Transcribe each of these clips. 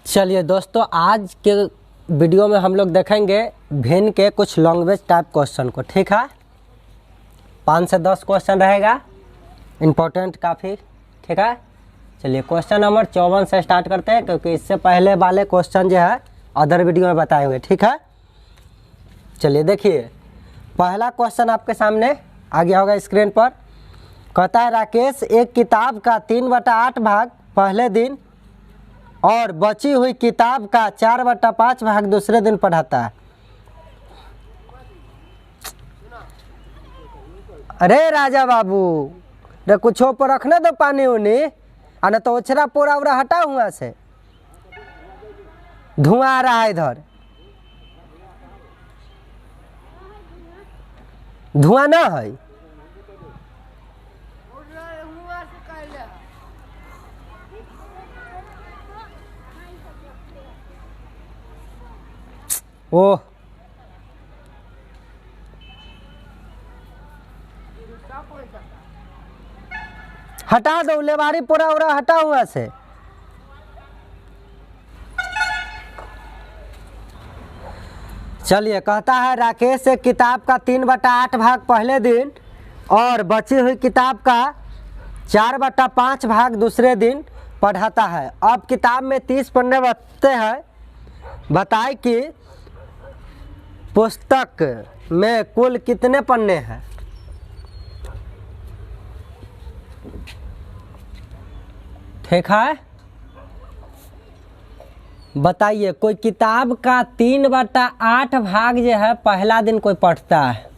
चलिए दोस्तों, आज के वीडियो में हम लोग देखेंगे भिन्न के कुछ लैंग्वेज टाइप क्वेश्चन को। ठीक है, 5 से 10 क्वेश्चन रहेगा, इम्पोर्टेंट काफ़ी। ठीक है, चलिए क्वेश्चन नंबर 54 से स्टार्ट करते हैं, क्योंकि इससे पहले वाले क्वेश्चन जो है अदर वीडियो में बताए हुए। ठीक है, चलिए देखिए, पहला क्वेश्चन आपके सामने आ गया होगा स्क्रीन पर। कहता है राकेश एक किताब का 3/8 भाग पहले दिन और बची हुई किताब का 4/5 भाग दूसरे दिन पढ़ाता है। अरे राजा बाबू, रे कुछ पर रखने दो पानी उनी, न तो ओछरा पोरा उरा हटा हुआ से धुआं आ रहा है। इधर धुआं ना है। ओह, हटा दो, लेवारी पूरा उरा हटा हुआ से। चलिए, कहता है राकेश एक किताब का 3/8 भाग पहले दिन और बची हुई किताब का 4/5 भाग दूसरे दिन पढ़ाता है। अब किताब में 30 पन्ने बचते हैं। बताए कि पुस्तक में कुल कितने पन्ने हैं। ठीक है, बताइए। कोई किताब का 3/8 भाग जो है पहला दिन कोई पढ़ता है।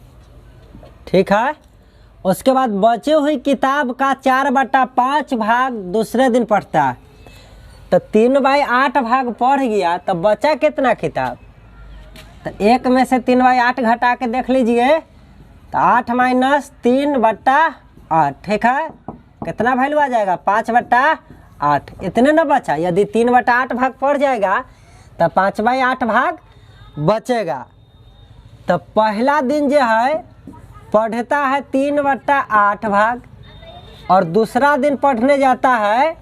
ठीक है, उसके बाद बची हुई किताब का 4/5 भाग दूसरे दिन पढ़ता है। तो 3/8 भाग पढ़ गया, तो बचा कितना किताब? तो एक में से 3/8 घटा के देख लीजिए, तो 8 - 3/8। ठीक है, कितना वैल्यू आ जाएगा? 5/8। इतने ना बचा। यदि 3/8 भाग पड़ जाएगा तो 5/8 भाग बचेगा। तो पहला दिन जो है पढ़ता है 3/8 भाग और दूसरा दिन पढ़ने जाता है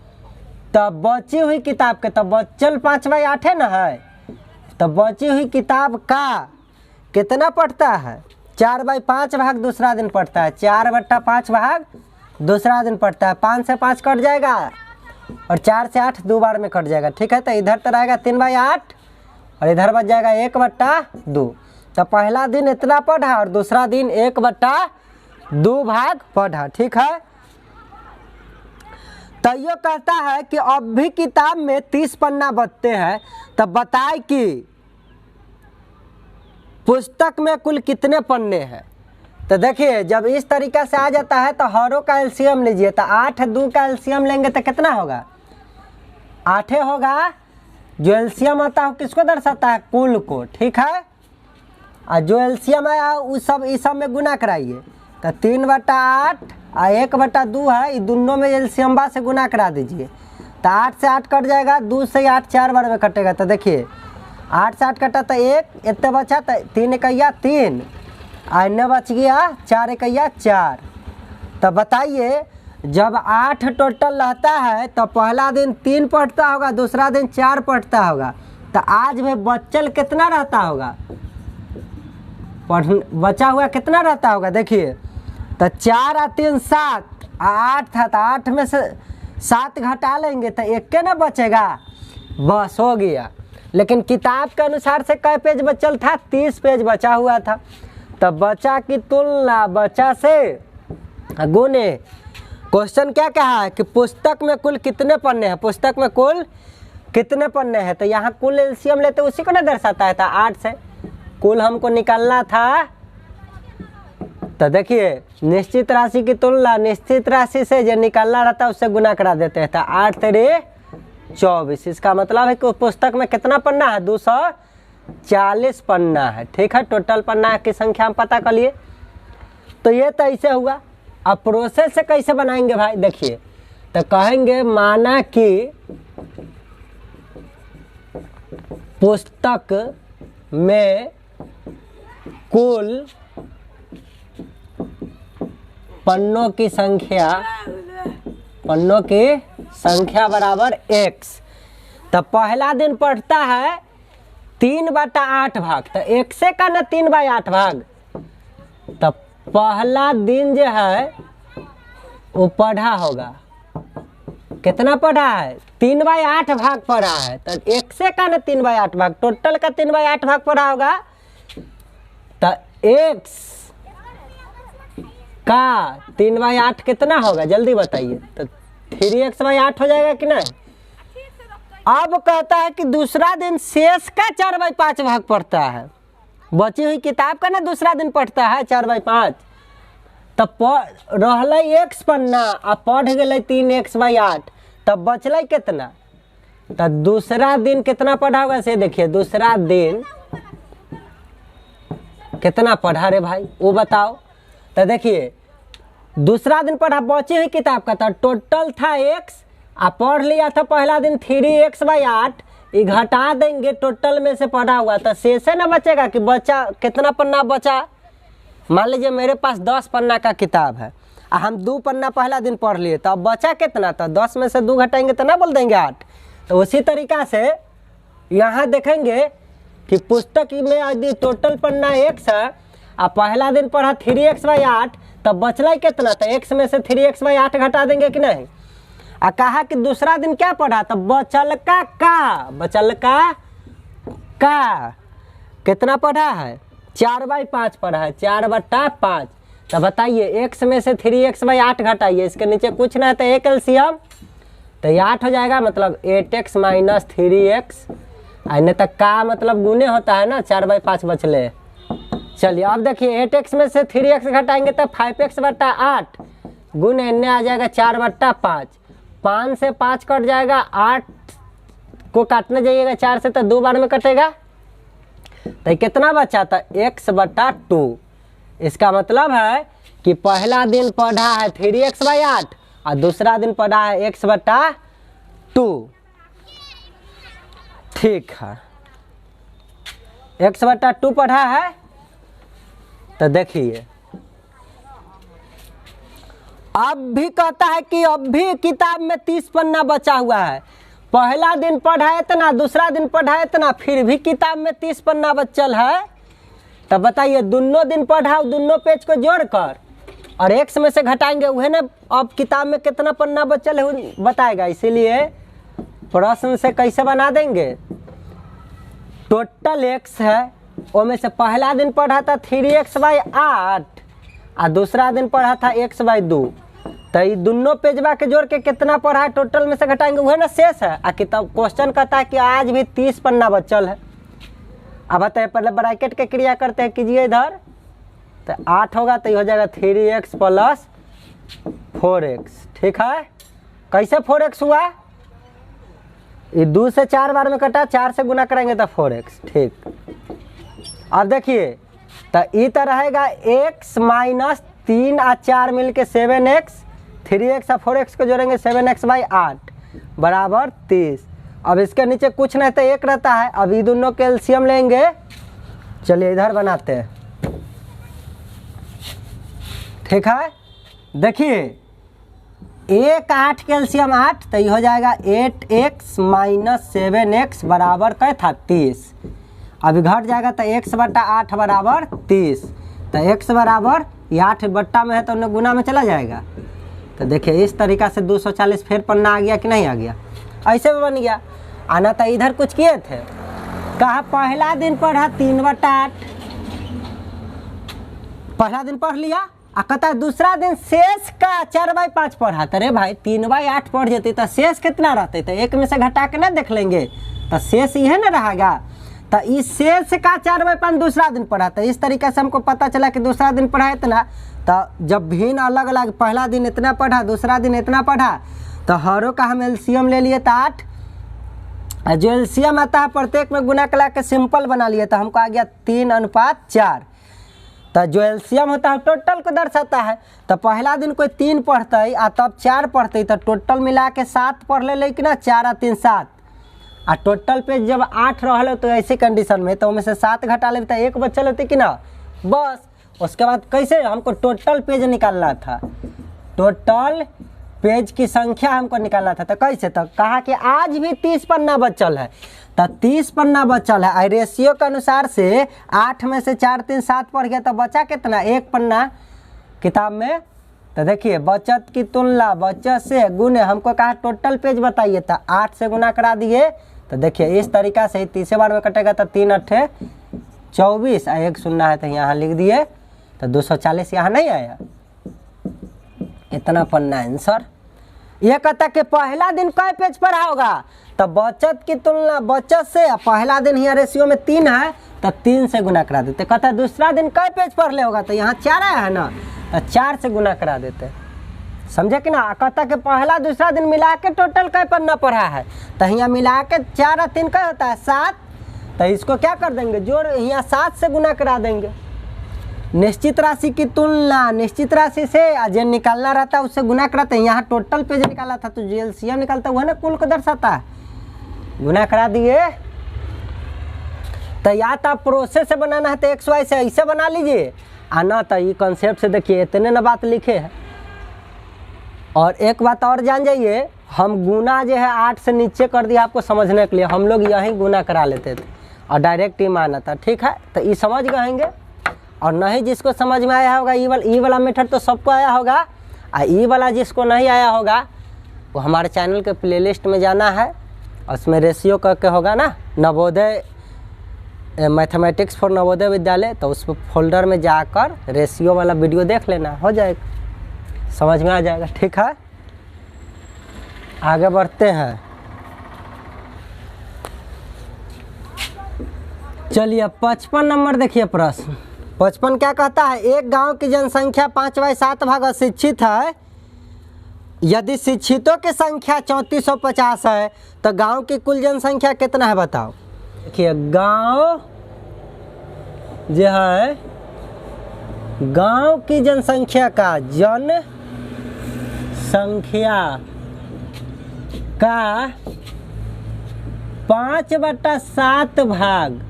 तब बची हुई किताब के, तब बचल 5/8 है ना है, तो बची हुई किताब का कितना पढ़ता है? 4/5 भाग दूसरा दिन पढ़ता है। 4/5 भाग दूसरा दिन पढ़ता है। 5 से 5 कट जाएगा और 4 से 8 दो बार में कट जाएगा। ठीक है, तो इधर तो रहेगा 3/8 और इधर बच जाएगा 1/2। तो पहला दिन इतना पढ़ा और दूसरा दिन 1/2 भाग पढ़ा। ठीक है, तो ये कहता है कि अब भी किताब में 30 पन्ना बचते हैं, तब बताए कि पुस्तक में कुल कितने पन्ने हैं। तो देखिए, जब इस तरीका से आ जाता है तो हरों का एलसीएम लीजिए। तो 8 2 का एलसीएम लेंगे तो कितना होगा? 8 होगा। जो एलसीएम आता है किसको दर्शाता है? कुल को। ठीक है, और जो एलसीएम आया उस सब में गुना कराइए। तो 3/8 और 1/2 है, ये दोनों में एलसीएम से गुना करा दीजिए। तो 8 से 8 कट जाएगा, 2 से 8 4 बार में कटेगा। तो देखिए 8 से 8 कटा तो 1 इतने बचा, तो 3 एकैया 3 और इन्हें बच गया 4 एकैया 4। तो बताइए, जब 8 टोटल रहता है तो पहला दिन 3 पढ़ता होगा, दूसरा दिन 4 पढ़ता होगा। तो आज में बचल कितना रहता होगा? बचा हुआ कितना रहता होगा? देखिए, तो 4 और 3 7 8 था, तो 8 में से 7 घटा लेंगे तो 1 के ना बचेगा, बस हो गया। लेकिन किताब के अनुसार से कै पेज बचल था? 30 पेज बचा हुआ था। तब बचा की तुलना बचा से गुने। क्वेश्चन क्या कहा है कि पुस्तक में कुल कितने पन्ने हैं? पुस्तक में कुल कितने पन्ने हैं? तो यहाँ कुल एलसीएम लेते उसी को ना दर्शाता है। था 8 से कुल हमको निकालना था। तो देखिए, निश्चित राशि की तुलना निश्चित राशि से जो निकालना रहता है उससे गुना करा देते हैं। तो 8 3 24। इसका मतलब है कि पुस्तक में कितना पन्ना है? 240 पन्ना है। ठीक है, टोटल पन्ना की संख्या हम पता कर लिए। तो ये तो ऐसे हुआ। अब प्रोसेस से कैसे बनाएंगे भाई? देखिए, तो कहेंगे माना कि पुस्तक में कुल पन्नों की संख्या बराबर x। तो पहला दिन पढ़ता है 3/8 भाग, तो 1 से का ना 3/8 भाग। तो पहला दिन जो है वो पढ़ा होगा, कितना पढ़ा है 3/8 भाग पढ़ा है। तो 1 से का ना 3/8 भाग, टोटल का 3/8 भाग पढ़ा होगा। तो x का 3/8 कितना होगा जल्दी बताइए। तो 3x/8 हो जाएगा कि नहीं। अब कहता है कि दूसरा दिन शेष का 4/5 भाग पढ़ता है। बची हुई किताब का ना दूसरा दिन पढ़ता है 4/5। तब रहलै x पन्ना आ पढ़ गए 3x/8, तब बचल कितना। तो दूसरा दिन कितना पढ़ा होगा से देखिए, दूसरा दिन कितना पढ़ा रे भाई वो बताओ। तो देखिए दूसरा दिन पढ़ा बची हुई किताब का, तो टोटल था x आ पढ़ लिया था पहला दिन 3x/8, ये घटा देंगे टोटल में से पढ़ा हुआ, तो शेष ना बचेगा कि बचा कितना पन्ना बचा। मान लीजिए मेरे पास 10 पन्ना का किताब है, हम 2 पन्ना पहला दिन पढ़ लिए, तो अब बचा कितना। तो 10 में से 2 घटाएंगे तो ना बोल देंगे 8। तो उसी तरीका से यहाँ देखेंगे कि पुस्तक में यदि टोटल पन्ना x है आ पहला दिन पढ़ा 3x/8, तब बचला कितना। तो x में से 3x/8 घटा देंगे कि नहीं। आ कहा कि दूसरा दिन क्या पढ़ा, तो बचल का कितना पढ़ा है 4/5 पढ़ा है, 4/5। तो बताइए x में से 3x/8 घटाइए, इसके नीचे कुछ ना है तो एक एलसीएम, तो ये 8 हो जाएगा, मतलब 8x - 3x। नहीं तो का मतलब गुने होता है ना, 4/5 बचले। चलिए अब देखिए 8x में से 3x घटाएंगे तो 5x/8 गुण एने आ जाएगा 4/5। 5 से 5 कट जाएगा, 8 को काटने जाइएगा 4 से तो 2 बार में कटेगा। तो कितना बचा था x/2। इसका मतलब है कि पहला दिन पढ़ा है 3x/8 और दूसरा दिन पढ़ा है x/2। ठीक है, x/2 पढ़ा है। तो देखिए अब भी कहता है कि अब भी किताब में 30 पन्ना बचा हुआ है। पहला दिन पढ़ा इतना, दूसरा दिन पढ़ा इतना, फिर भी किताब में 30 पन्ना बचल है। तब बताइए दोनों दिन पढ़ा दोनों पेज को जोड़कर और x में से घटाएंगे, वह ना अब किताब में कितना पन्ना बचल है बताएगा। इसीलिए प्रश्न से कैसे बना देंगे, टोटल x है, उसमें से पहला दिन पढ़ा था 3x/8 और दूसरा दिन पढ़ा था x/2। तो ये दोनों पेजवा के जोड़ के कितना पढ़ा है टोटल में से घटाएंगे, वह ना शेष है। आ किताब क्वेश्चन कहता है कि आज भी 30 पन्ना बचल है। अब बताइए पहले ब्रैकेट के क्रिया करते हैं, कीजिए इधर। तो 8 होगा तो ये हो जाएगा 3x + 4x। ठीक है, कैसे 4x हुआ, ये 2 से 4 बार में कटा, 4 से गुना करेंगे तो 4x। ठीक, अब देखिए तो ये तो रहेगा x - 3 और 4 मिल के 7x, 3x और 4x को जोड़ेंगे 7x/8 बराबर 30। अब इसके नीचे कुछ नहीं तो 1 रहता है। अब ये दोनों के एलसीएम लेंगे। चलिए इधर बनाते हैं। ठीक है, देखिए 1 8 के एलसीएम 8, तो ये हो जाएगा 8x - 7x बराबर क्या था 30। अभी घट जाएगा तो x/8 बराबर 30। तो x बराबर 8 बट्टा में है तो उन्हें गुना में चला जाएगा। तो देखिए इस तरीका से 240 फिर पन्ना आ गया कि नहीं आ गया, ऐसे में बन गया। आना तो इधर कुछ किए थे, कहा पहला दिन पढ़ा 3/8, पहला दिन पढ़ लिया। कहता है दूसरा दिन शेष का 4/5 पढ़ा। तो रे भाई 3/8 पढ़ जाते तो शेष कितना रहते, तो 1 में से घटा के ना देख लेंगे, तो शेष यह ना रहेगा। तो इस शेष का 4/5 दूसरा दिन पढ़ा। तो इस तरीके से हमको पता चला कि दूसरा दिन पढ़ा इतना। तो जब भिन्न अलग अलग, पहला दिन इतना पढ़ा दूसरा दिन इतना पढ़ा, तो हरों का हम एलसीएम ले लिए तो 8। जो एलसीएम आता है प्रत्येक में गुना कला के सिंपल बना लिए, तो हमको आ गया 3:4। तो जो एलसीएम होता है टोटल को दर्शाता है। तो पहला दिन कोई 3 पढ़ते आ तब 4 पढ़ते, तो टोटल मिला के 7 पढ़ ले, लेकिन 4 और 3 7। आ टोटल पे जब 8 रहा तो ऐसी कंडीशन में तो उनमें से 7 घटा ले तो 1 बचल होती कि ना, बस। उसके बाद कैसे हमको टोटल पेज निकालना था, टोटल पेज की संख्या हमको निकालना था। तो कैसे? तो कहा कि आज भी 30 पन्ना बचल है, तो 30 पन्ना बचल है। आई रेशियो के अनुसार से 8 में से 4 3 7 पड़ गया, तो बचा कितना? 1 पन्ना किताब में। तो देखिए बचत की तुलना बचत से गुने, हमको कहा टोटल पेज बताइए, तो 8 से गुना करा दिए। तो देखिए इस तरीका से 30 बार में कटेगा, तो 3 8 24 और 1 शून्य है, तो यहाँ लिख दिए। तो 240 यहाँ नहीं आया, इतना पन्ना आंसर। यह कहता कि पहला दिन कई पेज पर होगा? तो बचत की तुलना बचत से, पहला दिन यहाँ रेशियो में 3 है, तो 3 से गुना करा देते। कहता दूसरा दिन कई पेज पर ले होगा? तो यहाँ 4 आया है ना, तो 4 से गुना करा देते। समझे कि ना? कहता कि पहला दूसरा दिन मिला के टोटल कई पन्ना पढ़ा है? तो यहाँ मिला के 4 और 3 क्या होता है? 7। तो इसको क्या कर देंगे? जोड़, यहाँ 7 से गुना करा देंगे। निश्चित राशि की तुलना निश्चित राशि से जो निकालना रहता है उससे गुना कराते हैं। यहाँ टोटल पेज निकाला था, तो जो एलसीएम निकालता हुआ ना कुल को दर्शाता है, गुना करा दिए। तो या तो आप प्रोसेस से बनाना है तो XY से ऐसे बना लीजिए, आना तो ये कॉन्सेप्ट से देखिए इतने न बात लिखे है। और एक बात और जान जाइए, हम गुना जो है 8 से नीचे कर दिया आपको समझने के लिए। हम लोग यहीं गुना करा लेते थे और डायरेक्ट ही माना था। ठीक है, तो ये समझ गएंगे। और नहीं जिसको समझ में आया होगा ई वाला मेथड तो सबको आया होगा, और ई वाला जिसको नहीं आया होगा वो हमारे चैनल के प्लेलिस्ट में जाना है, उसमें रेशियो करके होगा ना, नवोदय मैथमेटिक्स फॉर नवोदय विद्यालय, तो उस फोल्डर में जाकर रेशियो वाला वीडियो देख लेना, हो जाएगा, समझ में आ जाएगा। ठीक है, आगे बढ़ते हैं। चलिए 55 नंबर देखिए प्रश्न। 55 क्या कहता है? एक गांव की जनसंख्या 5/7 भाग अशिक्षित है। यदि शिक्षितों की संख्या 3450 है तो गांव की कुल जनसंख्या कितना है बताओ। देखिए गांव जो है, गांव की जनसंख्या का का 5/7 भाग,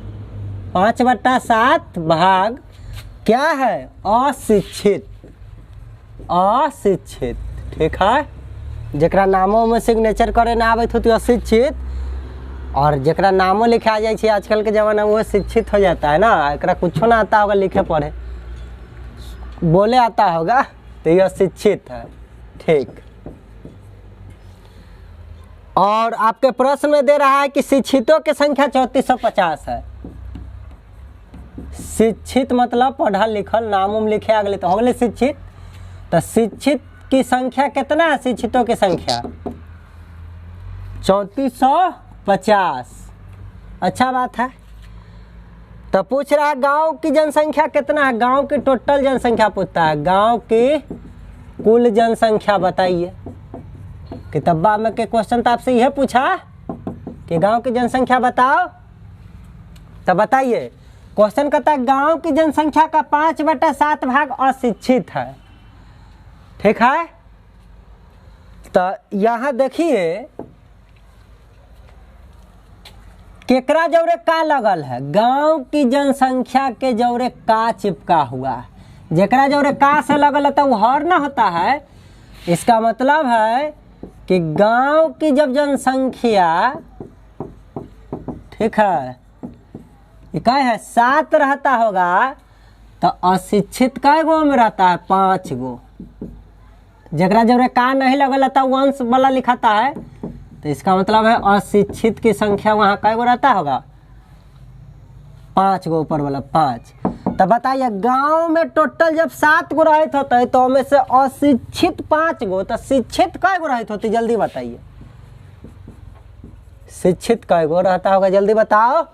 5/7 भाग क्या है? अशिक्षित। अशिक्षित, ठीक है। जरा नामों में सिग्नेचर करे ना आवे तो अशिक्षित, और जरा नामों लिखे आ जाए आजकल के ज़माना में वो शिक्षित हो जाता है ना। एकरा कुछ ना आता होगा लिखे पढ़े, बोले आता होगा, तो ये अशिक्षित है। ठीक। और आपके प्रश्न में दे रहा है कि शिक्षितों की संख्या 3450 है। शिक्षित मतलब पढ़ल लिखल, नाम उम लिखे आ गए तो हो गए शिक्षित। तो शिक्षित की संख्या कितना है? शिक्षितों की संख्या 3450। अच्छा बात है। तो पूछ रहा है गांव की जनसंख्या कितना है? गांव की टोटल जनसंख्या पूछता है, गांव की कुल जनसंख्या बताइए। किताबा में के क्वेश्चन तो आपसे यह पूछा कि गांव की जनसंख्या बताओ, तो बताइए। क्वेश्चन कहता है गांव की जनसंख्या का 5/7 भाग अशिक्षित है। ठीक है, तो यहां देखिए केकरा जौरे का लगल है? गांव की जनसंख्या के जौरे का चिपका हुआ है। जेकरा जौरे का से लगल है तो वो हर ना होता है। इसका मतलब है कि गांव की जब जनसंख्या, ठीक है, क्या है 7 रहता होगा, तो अशिक्षित कै गो में रहता है? 5 गो। जरा जरा का नहीं लगल रहता वंश वाला लिखाता है, तो इसका मतलब है अशिक्षित की संख्या वहाँ कै गो रहता होगा? 5 गो, ऊपर वाला 5। तो बताइए गांव में टोटल जब 7 गो रहत होते तो उनमें से अशिक्षित 5 गो, तो शिक्षित कै गो रहत होती? जल्दी बताइए, शिक्षित कै गो रहता होगा? जल्दी बताओ।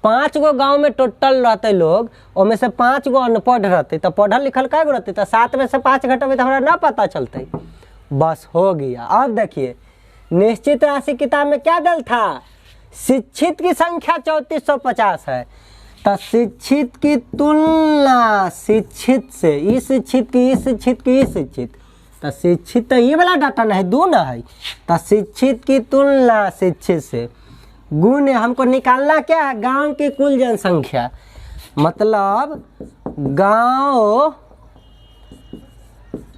5 गो गांव में टोटल रहते लोग, उनमें से 5 गो अनपढ़ रहते, तो पढ़ल लिखल कै गो रहते? तो 7 में से 5 घटबे तो हमारा ना पता चलते। बस हो गया। अब देखिए निश्चित राशि किताब में क्या दल था? शिक्षित की संख्या 3450 है, तो शिक्षित की तुलना शिक्षित से, ई शिक्षित की ई शिक्षित की ई शिक्षित, तो शिक्षित तो ये वाला डाटा नहीं, दो ना है, तो शिक्षित की तुलना शिक्षित से गुण हमको निकालना क्या है? गांव की कुल जनसंख्या। मतलब गांव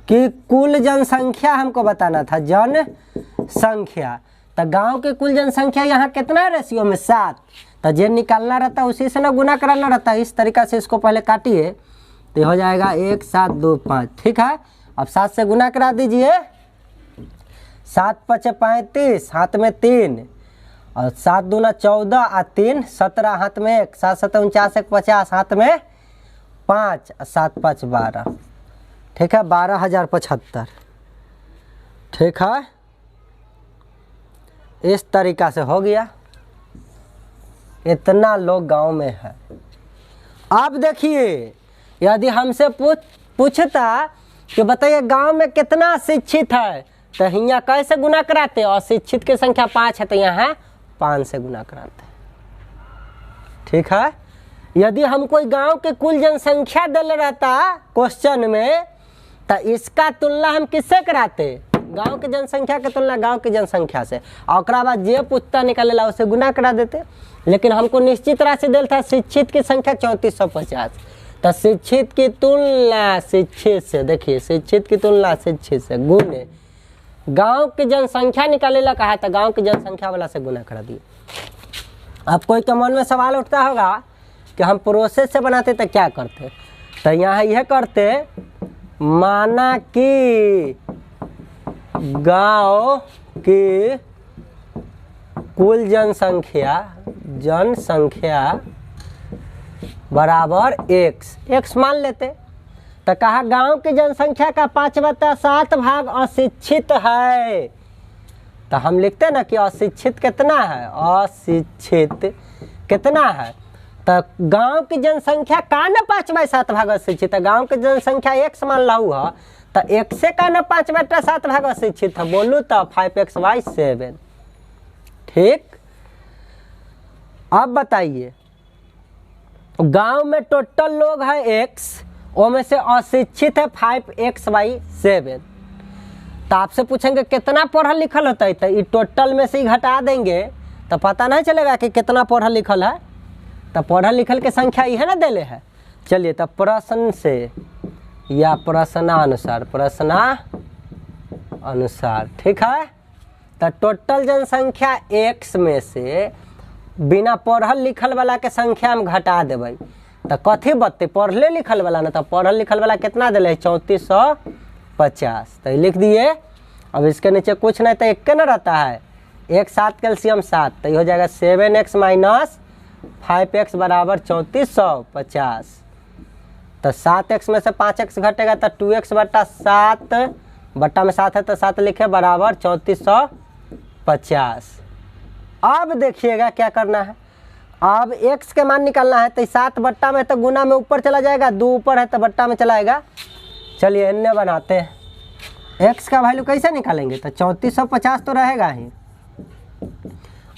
कि कुल जनसंख्या हमको बताना था, जनसंख्या। तो गांव की कुल जनसंख्या यहाँ कितना है रेशियो में 7। तो जे निकालना रहता है उसी से ना गुना कराना रहता है। इस तरीक़ा से इसको पहले काटिए तो हो जाएगा 1 7 2 5। ठीक है, अब 7 से गुना करा दीजिए। 7 5 35, हाथ में 3, और 7 दूना 14 और 3 17, हाथ में 1, 7 7 49 1 50, हाथ में 5, 7 5 12। ठीक है, 12,075। ठीक है, इस तरीक़ा से हो गया। इतना लोग गांव में है। अब देखिए, यदि हमसे पूछता कि बताइए गांव में कितना शिक्षित है, तो यहाँ कैसे गुना कराते? अशिक्षित की संख्या 5 है तो यहाँ 5 से गुना कराते। ठीक है, यदि हम कोई गांव के कुल जनसंख्या दल रहता क्वेश्चन में, तो इसका तुलना हम किससे कराते? गांव की जनसंख्या की तुलना गांव की जनसंख्या से, और बाद जे पूछता निकालेला उसे गुना करा देते। लेकिन हमको निश्चित राशि दिल था शिक्षित की संख्या 3450। तो शिक्षित की तुलना शिक्षित से, देखिए शिक्षित की तुलना शिक्षित से गुने गांव की जनसंख्या निकालेला कहा था, गांव की जनसंख्या वाला से गुना करा दिए। अब कोई के मन में सवाल उठता होगा कि हम प्रोसेस से बनाते तो क्या करते? तो यहाँ यह करते, माना कि गांव की कुल जनसंख्या बराबर x मान लेते। तो कहा गांव की जनसंख्या का 5/7 भाग अशिक्षित है। तो हम लिखते ना कि अशिक्षित कितना है, अशिक्षित कितना है। तो गांव की जनसंख्या का ना 5/7 भाग अशिक्षित है। गांव की जनसंख्या x मान लो है, तो x से का ना 5/7 भाग अशिक्षित है। बोलूँ तो 5x/7। ठीक, अब बताइए गांव में टोटल लोग है x, में से अशिक्षित है 5x/7। तो आपसे पूछेंगे कितना पढ़ल लिखल होता है, तो ये टोटल में से ही घटा देंगे तो पता नहीं चलेगा कि कितना पढ़ल लिखल है। तो पढ़ल लिखल के संख्या यह ना देले है। चलिए, तो प्रश्न से या प्रश्नानुसार, ठीक है। तो टोटल जनसंख्या x में से बिना पढ़ल लिखल वाला के संख्या हम घटा देबै तो कथी बचते? पढ़ले लिखल वाला ना। तो पढ़ल लिखल वाला कितना दिले? 3450। तो लिख दिए। अब इसके नीचे कुछ नहीं तो एक ना रहता है, 1 7 कैल्शियम 7, तो ये हो जाएगा 7x - 5x बराबर 3450। तो 7x में से 5x घटेगा तो 2x/7, बट्टा में 7 है तो 7 लिखे बराबर 3450। अब देखिएगा क्या करना है। अब x के मान निकालना है। तो 7 बट्टा में तो गुना में ऊपर चला जाएगा, 2 ऊपर है तो बट्टा में चला आएगा। चलिए इन्हें बनाते हैं। x का वैल्यू कैसे निकालेंगे? तो 3450 तो रहेगा ही,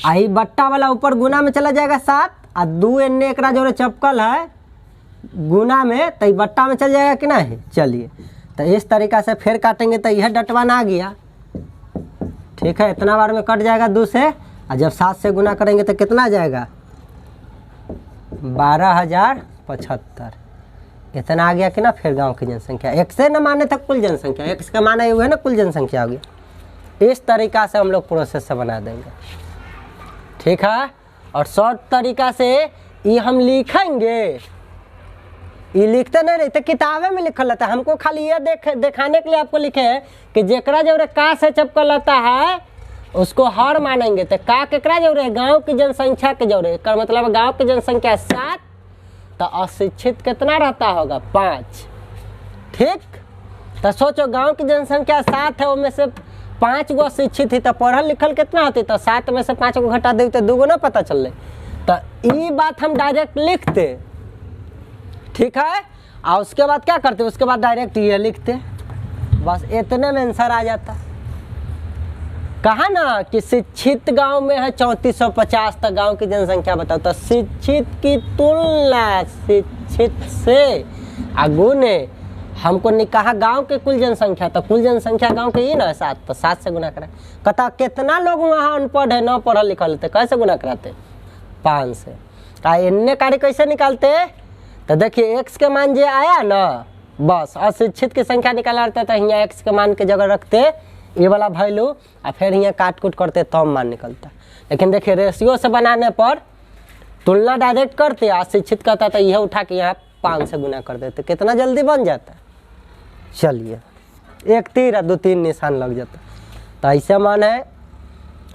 आई बट्टा वाला ऊपर गुना में चला जाएगा 7, और 2 एन्ने एक जो चपकल है गुना में, तो बट्टा में चल जाएगा कि नहीं। चलिए, तो इस तरीक़ा से फिर काटेंगे तो यह डटवाना आ गया। ठीक है, इतना बार में कट जाएगा 2 से, और जब 7 से गुना करेंगे तो कितना आ जाएगा? 12,075। इतना आ गया कि ना। फिर गांव की जनसंख्या x से न माने तक कुल जनसंख्या, x का माना हुआ है ना कुल जनसंख्या हो गया। इस तरीक़ा से हम लोग प्रोसेस से बना देंगे। ठीक है, और शॉर्ट तरीक़ा से ये हम लिखेंगे। ये लिखते नहीं तो किताबें में लिखल रहता है। हमको खाली ये दिखाने के लिए आपको लिखे हैं कि जेकरा जो का से चपकल रहता है उसको हर मानेंगे। तो का केकरा जो रहे? गांव की जनसंख्या के जो रहे, मतलब गांव की जनसंख्या 7, तो अशिक्षित कितना रहता होगा? 5। ठीक, तो सोचो गांव की जनसंख्या 7 है, उनमें से 5 गो अशिक्षित थी, तो पढ़ल लिखल कितना होती? तो 7 में से 5 को घटा दे तो 2 गो ना पता चल रहे। तो ये बात हम डायरेक्ट लिखते। ठीक है, और उसके बाद क्या करते? उसके बाद डायरेक्ट ये लिखते, बस इतने में आंसर आ जाता। कहा ना कि शिक्षित गांव में है 3450, तक गांव की जनसंख्या बताओ। तो शिक्षित की तुलना शिक्षित से गुने हमको कहा गांव के कुल जनसंख्या, तो कुल जनसंख्या गांव के ही ना 7, तो 7 से गुना करें। कहता कितना लोग वहाँ अनपढ़ है, न पढ़ल लिखल थे, कैसे गुना कराते? 5 से। इन्ने कार्य कैसे निकालते? तो देखिए x के मान जो आया ना बस अशिक्षित की संख्या निकाला रहता तो यहाँ x के मान के जगह रखते ये वाला वैल्यू और फिर यहाँ काट कूट करते तब मान निकलता। लेकिन देखिए रेशियो से बनाने पर तुलना डायरेक्ट करते, अशिक्षित कहता तो यह उठा के यहाँ 5 से गुना कर देते, कितना जल्दी बन जाता। चलिए एक तीर और 2-3 निशान लग जाता। तो ऐसे मान है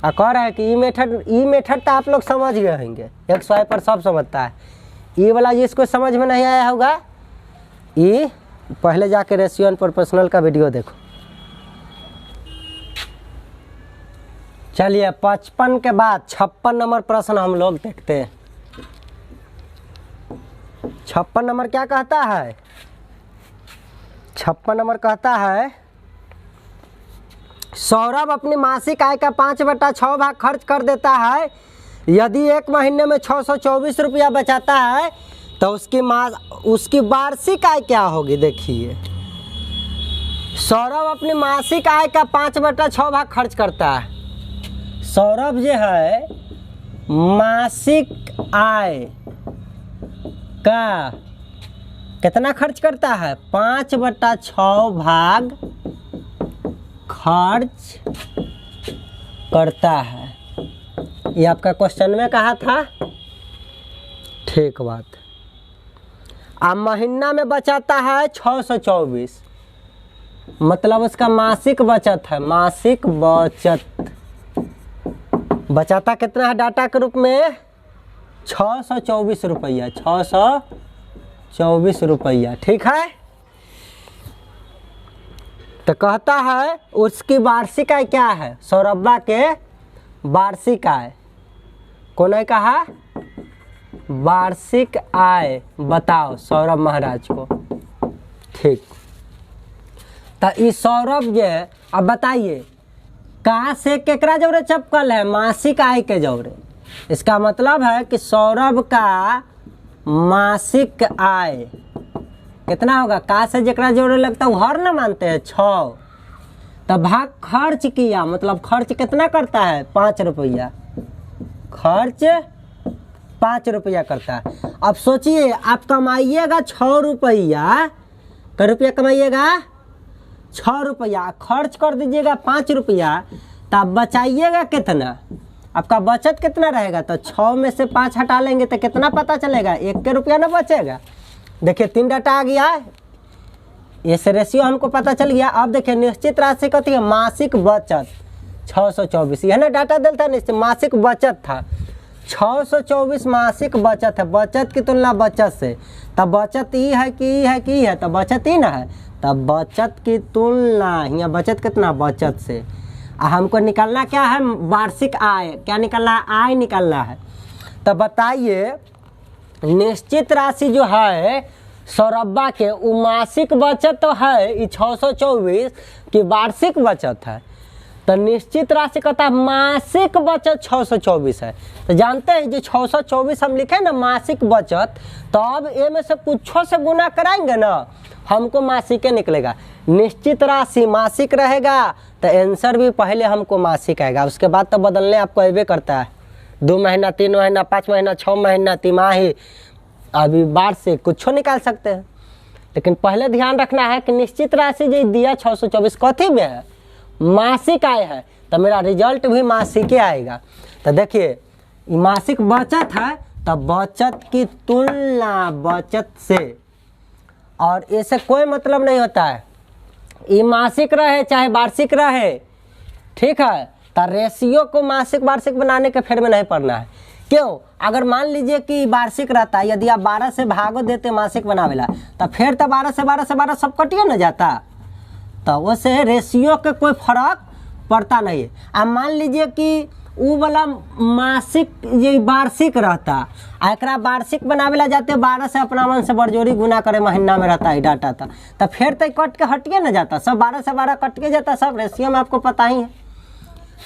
और कह रहा है कि ई मेथड तो आप लोग समझ गए होंगे, एक्स वाई पर सब समझता है। ई वाला जिसको समझ में नहीं आया होगा ई पहले जाके रेशियो एंड प्रोपोर्शनल का वीडियो देखो। चलिए 55 के बाद 56 नंबर प्रश्न हम लोग देखते हैं। 56 नंबर क्या कहता है? 56 नंबर कहता है सौरभ अपनी मासिक आय का 5/6 भाग खर्च कर देता है। यदि एक महीने में 624 रुपया बचाता है तो उसकी वार्षिक आय क्या होगी? देखिए सौरभ अपनी मासिक आय का 5/6 भाग खर्च करता है। सौरभ जो है मासिक आय का कितना खर्च करता है? 5/6 भाग खर्च करता है। ये आपका क्वेश्चन में कहा था, ठीक बात। अब महीना में बचाता है 624, मतलब उसका मासिक बचत है। मासिक बचत बचाता कितना है डाटा के रूप में? 624 रुपया, 624 रुपया, ठीक है। तो कहता है उसकी वार्षिक आय क्या है? सौरभा के वार्षिक आय को नहीं कहा, वार्षिक आय बताओ सौरभ महाराज को, ठीक। तो इस सौरभ जो है, अब बताइए का से केकरा जोड़े चपकल है? मासिक आय के जोड़े। इसका मतलब है कि सौरभ का मासिक आय कितना होगा? का से जेकरा जोड़े लगता है हर ना मानते हैं 6, तब भाग खर्च किया, मतलब खर्च कितना करता है? 5 रुपया, खर्च 5 रुपया करता है। अब सोचिए आप कमाइएगा 6 रुपया, कै रुपया कमाइएगा? 6 रुपया, खर्च कर दीजिएगा 5 रुपया, तब बचाइएगा कितना? आपका बचत कितना रहेगा? तो 6 में से 5 हटा लेंगे तो कितना पता चलेगा? 1 रुपया ना बचेगा। देखिए 3 डाटा आ गया, इस रेशियो हमको पता चल गया। अब देखिए निश्चित राशि कहती है मासिक बचत 624, यह ना डाटा देता निश्चित मासिक बचत था 624 मासिक बचत है। बचत की तुलना बचत से, तब बचत ई है कि ई है कि ई है, तो बचत ही ना है। तब बचत की तुलना, यहाँ बचत कितना? बचत से। हमको निकालना क्या है? वार्षिक आय। क्या निकालना है? आय निकालना है। तो बताइए निश्चित राशि जो है सौरभा के, वो मासिक बचत तो है ये 624 की वार्षिक बचत है। तो निश्चित राशि कहता है मासिक बचत 624 है। तो जानते हैं जो 624 हम लिखे ना मासिक बचत, तो अब ए में से कुछों से गुना कराएंगे ना, हमको मासिक निकलेगा। निश्चित राशि मासिक रहेगा तो आंसर भी पहले हमको मासिक आएगा, उसके बाद तो बदलने आपको अबे करता है। 2 महीना, 3 महीना, 5 महीना, 6 महीना, तिमाही, अभी बार से कुछ निकाल सकते हैं। लेकिन पहले ध्यान रखना है कि निश्चित राशि जो दिया 624 कथी में है? मासिक आय है, तो मेरा रिजल्ट भी मासिक आएगा। तो देखिए मासिक बचत है, तो बचत की तुलना बचत से, और इससे कोई मतलब नहीं होता है ये मासिक रहे चाहे वार्षिक रहे, ठीक है। तो रेशियो को मासिक वार्षिक बनाने के फेर में नहीं पड़ना है। क्यों? अगर मान लीजिए कि वार्षिक रहता है, यदि आप 12 से भागो देते मासिक बनावेला, तो फिर तो 12 से 12 से 12 सब कटिए न जाता, तो उससे रेशियो के कोई फर्क पड़ता नहीं है। अब मान लीजिए कि वो वाला मासिक ये वार्षिक रहता, एकरा वार्षिक बनावेला जाते 12 से अपना मन से बड़जोरी गुना करे महीना में रहता है डाटा था, तो फिर तो कट के हटिए न जाता, सब 12 से 12 कट के जाता, सब रेशियो में आपको पता ही है।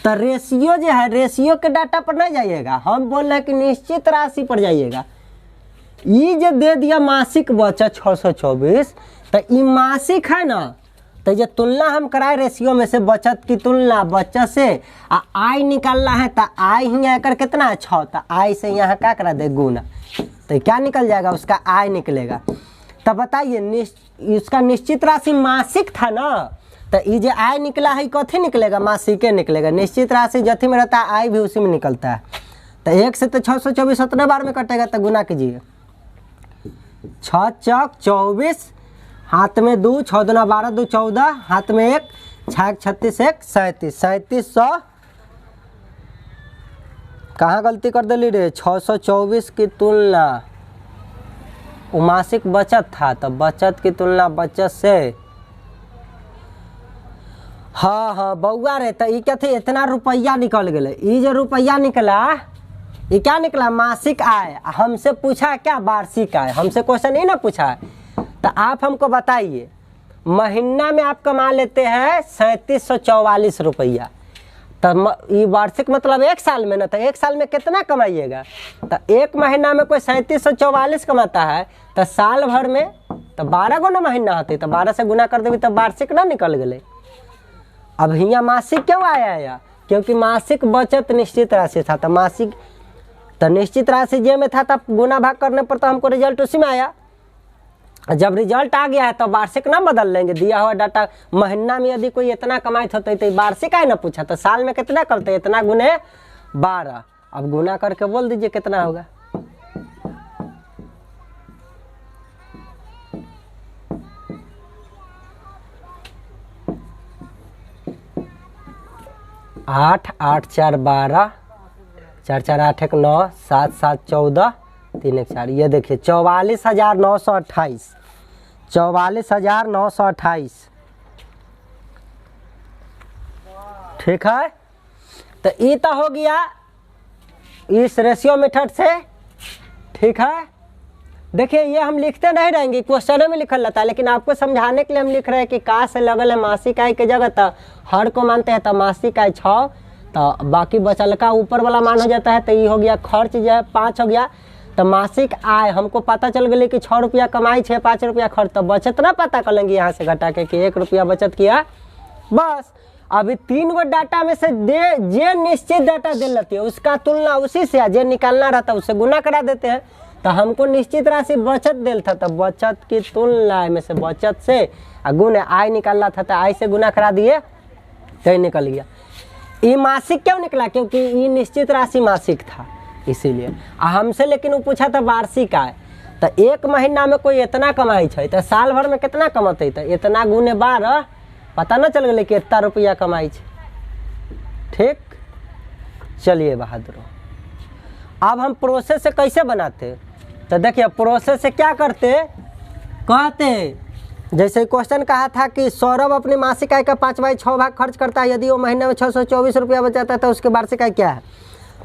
तो रेशियो जो है रेशियो के डाटा पर नहीं जाइएगा, हम बोल रहे हैं कि निश्चित राशि पर जाइएगा। ये जो दे दिया मासिक बचत 624, तो ये मासिक है ना, तो ये तुलना हम कराए रेशियो में से, बचत की तुलना बचत से, आय निकालना है, तो आय ही यहाँ कर कितना है 6, तो आय से यहाँ क्या करा दे गुना, तो क्या निकल जाएगा? उसका आय निकलेगा। तब बताइए इसका निश्चित राशि मासिक था ना, तो ये जो आय निकला है कथी निकलेगा, मासिके निकलेगा। निश्चित राशि जथी में रहता है आय भी उसी में निकलता है। तो 1 से तो 624 उतने बार में कटेगा, तो गुना कीजिए। 6 चौक 24, हाथ में 2, 6 दूना 12, 2 14, हाथ में 1, 6 36 1 37, 3700। कहाँ गलती कर दिली रे, 624 की तुलना वो मासिक बचत था, तो बचत की तुलना बचत से। हाँ हाँ बउआ रे, तो ये क्या थे, इतना रुपया निकल गए। ये जो रुपया निकला ये क्या निकला, मासिक आय। हमसे पूछा क्या, वार्षिक आय। हमसे क्वेश्चन नहीं ना पूछा है। तो आप हमको बताइए, महीना में आप कमा लेते हैं 3744 रुपया, तो ये वार्षिक मतलब 1 साल में ना, तो 1 साल में कितना कमाइएगा। तो 1 महीना में कोई 3744 कमाता है, तो साल भर में तो 12 गो ना महीना होते, तो 12 से गुना कर देवी तो वार्षिक ना निकल गए। अब यहाँ मासिक क्यों आया, क्योंकि मासिक बचत निश्चित राशि था, तो मासिक तो निश्चित राशि जे में था, तब गुना भाग करने पर तो हमको रिजल्ट उसी में आया। जब रिजल्ट आ गया है तो वार्षिक ना बदल लेंगे, दिया हुआ डाटा। महीना में यदि कोई इतना कमाई होते तो वार्षिक आय ना पूछा, तो साल में कितना करते, इतना गुने 12। अब गुना करके बोल दीजिए कितना होगा। आठ 8 4 12, 4 4 8 1 9, 7 7 14, 3 1 4। ये देखिए 44,928, 44,928। ठीक है, तो ये तो हो गया इस रेशियो मेथड से। ठीक है, देखिए ये हम लिखते नहीं रहेंगे, क्वेश्चन में लिखल रहता है, लेकिन आपको समझाने के लिए हम लिख रहे हैं कि का से लगल है मासिक आय के जगह, तो हर को मानते हैं, तो मासिक आय 6, तो बाकी बचल का ऊपर वाला मान हो जाता है। तो ये हो गया खर्च जो है 5 हो गया। तो मासिक आय हमको पता चल गई कि 6 रुपया कमाई 6 5 रुपया खर्च, तो बचत ना पता कर लेंगे यहाँ से घटा के कि 1 रुपया बचत किया बस। अभी 3 गो डाटा में से जे निश्चित डाटा दे लेती है उसका तुलना उसी से, जे निकालना रहता है उससे गुना करा देते हैं। तो हमको निश्चित राशि बचत दिल था, तो बचत की तुलना में से बचत से गुण आय निकालना था, तो आय से गुना करा दिए तो ये निकल गया। ये मासिक क्यों निकला, क्योंकि ये निश्चित राशि मासिक था इसीलिए। हमसे लेकिन वो पूछा था वार्षिक आय, तो 1 महीना में कोई इतना कमाई है, तो साल भर में कितना कमाते, तो इतना गुने 12, पता ना चल गए कि इतना रुपया कमाई है। ठीक, चलिए बहादुर। अब हम प्रोसेस से कैसे बनाते, तो देखिए प्रोसेस से क्या करते, कहते जैसे क्वेश्चन कहा था कि सौरभ अपनी मासिक आय का 5/6 भाग खर्च करता है, यदि वो महीने में 624 रुपया बचाता है तो उसके वार्षिक आय क्या है।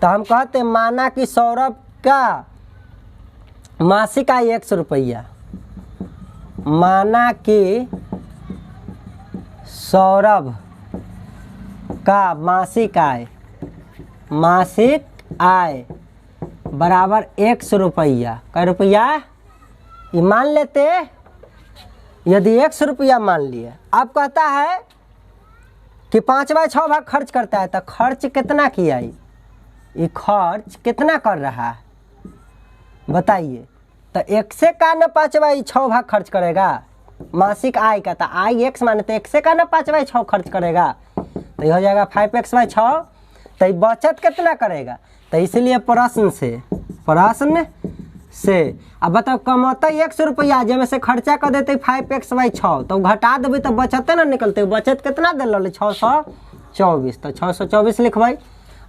तो हम कहते माना कि सौरभ का मासिक आय 100 रुपया, माना कि सौरभ का मासिक आय बराबर 100 रुपया। कै रुपया, ये मान लेते, यदि 100 रुपया मान लिए। अब कहता है कि 5/6 भाग खर्च करता है, तो खर्च कितना किया, ये खर्च कितना कर रहा है बताइए। तो 1 से का न 5/6 भाग खर्च करेगा मासिक आय का, तो आय x माने तो 1 से का न 5/6 खर्च करेगा, तो ये हो जाएगा 5x/6। तो ये बचत कितना करेगा, तो इसलिए प्रश्न से अब बताओ कमाता 100 रुपया, जब से खर्चा कर देते 5x/6, तो घटा देवे तो बचते ना निकलते। बचत कितना दे रहा 624, तो 624 लिखवाई।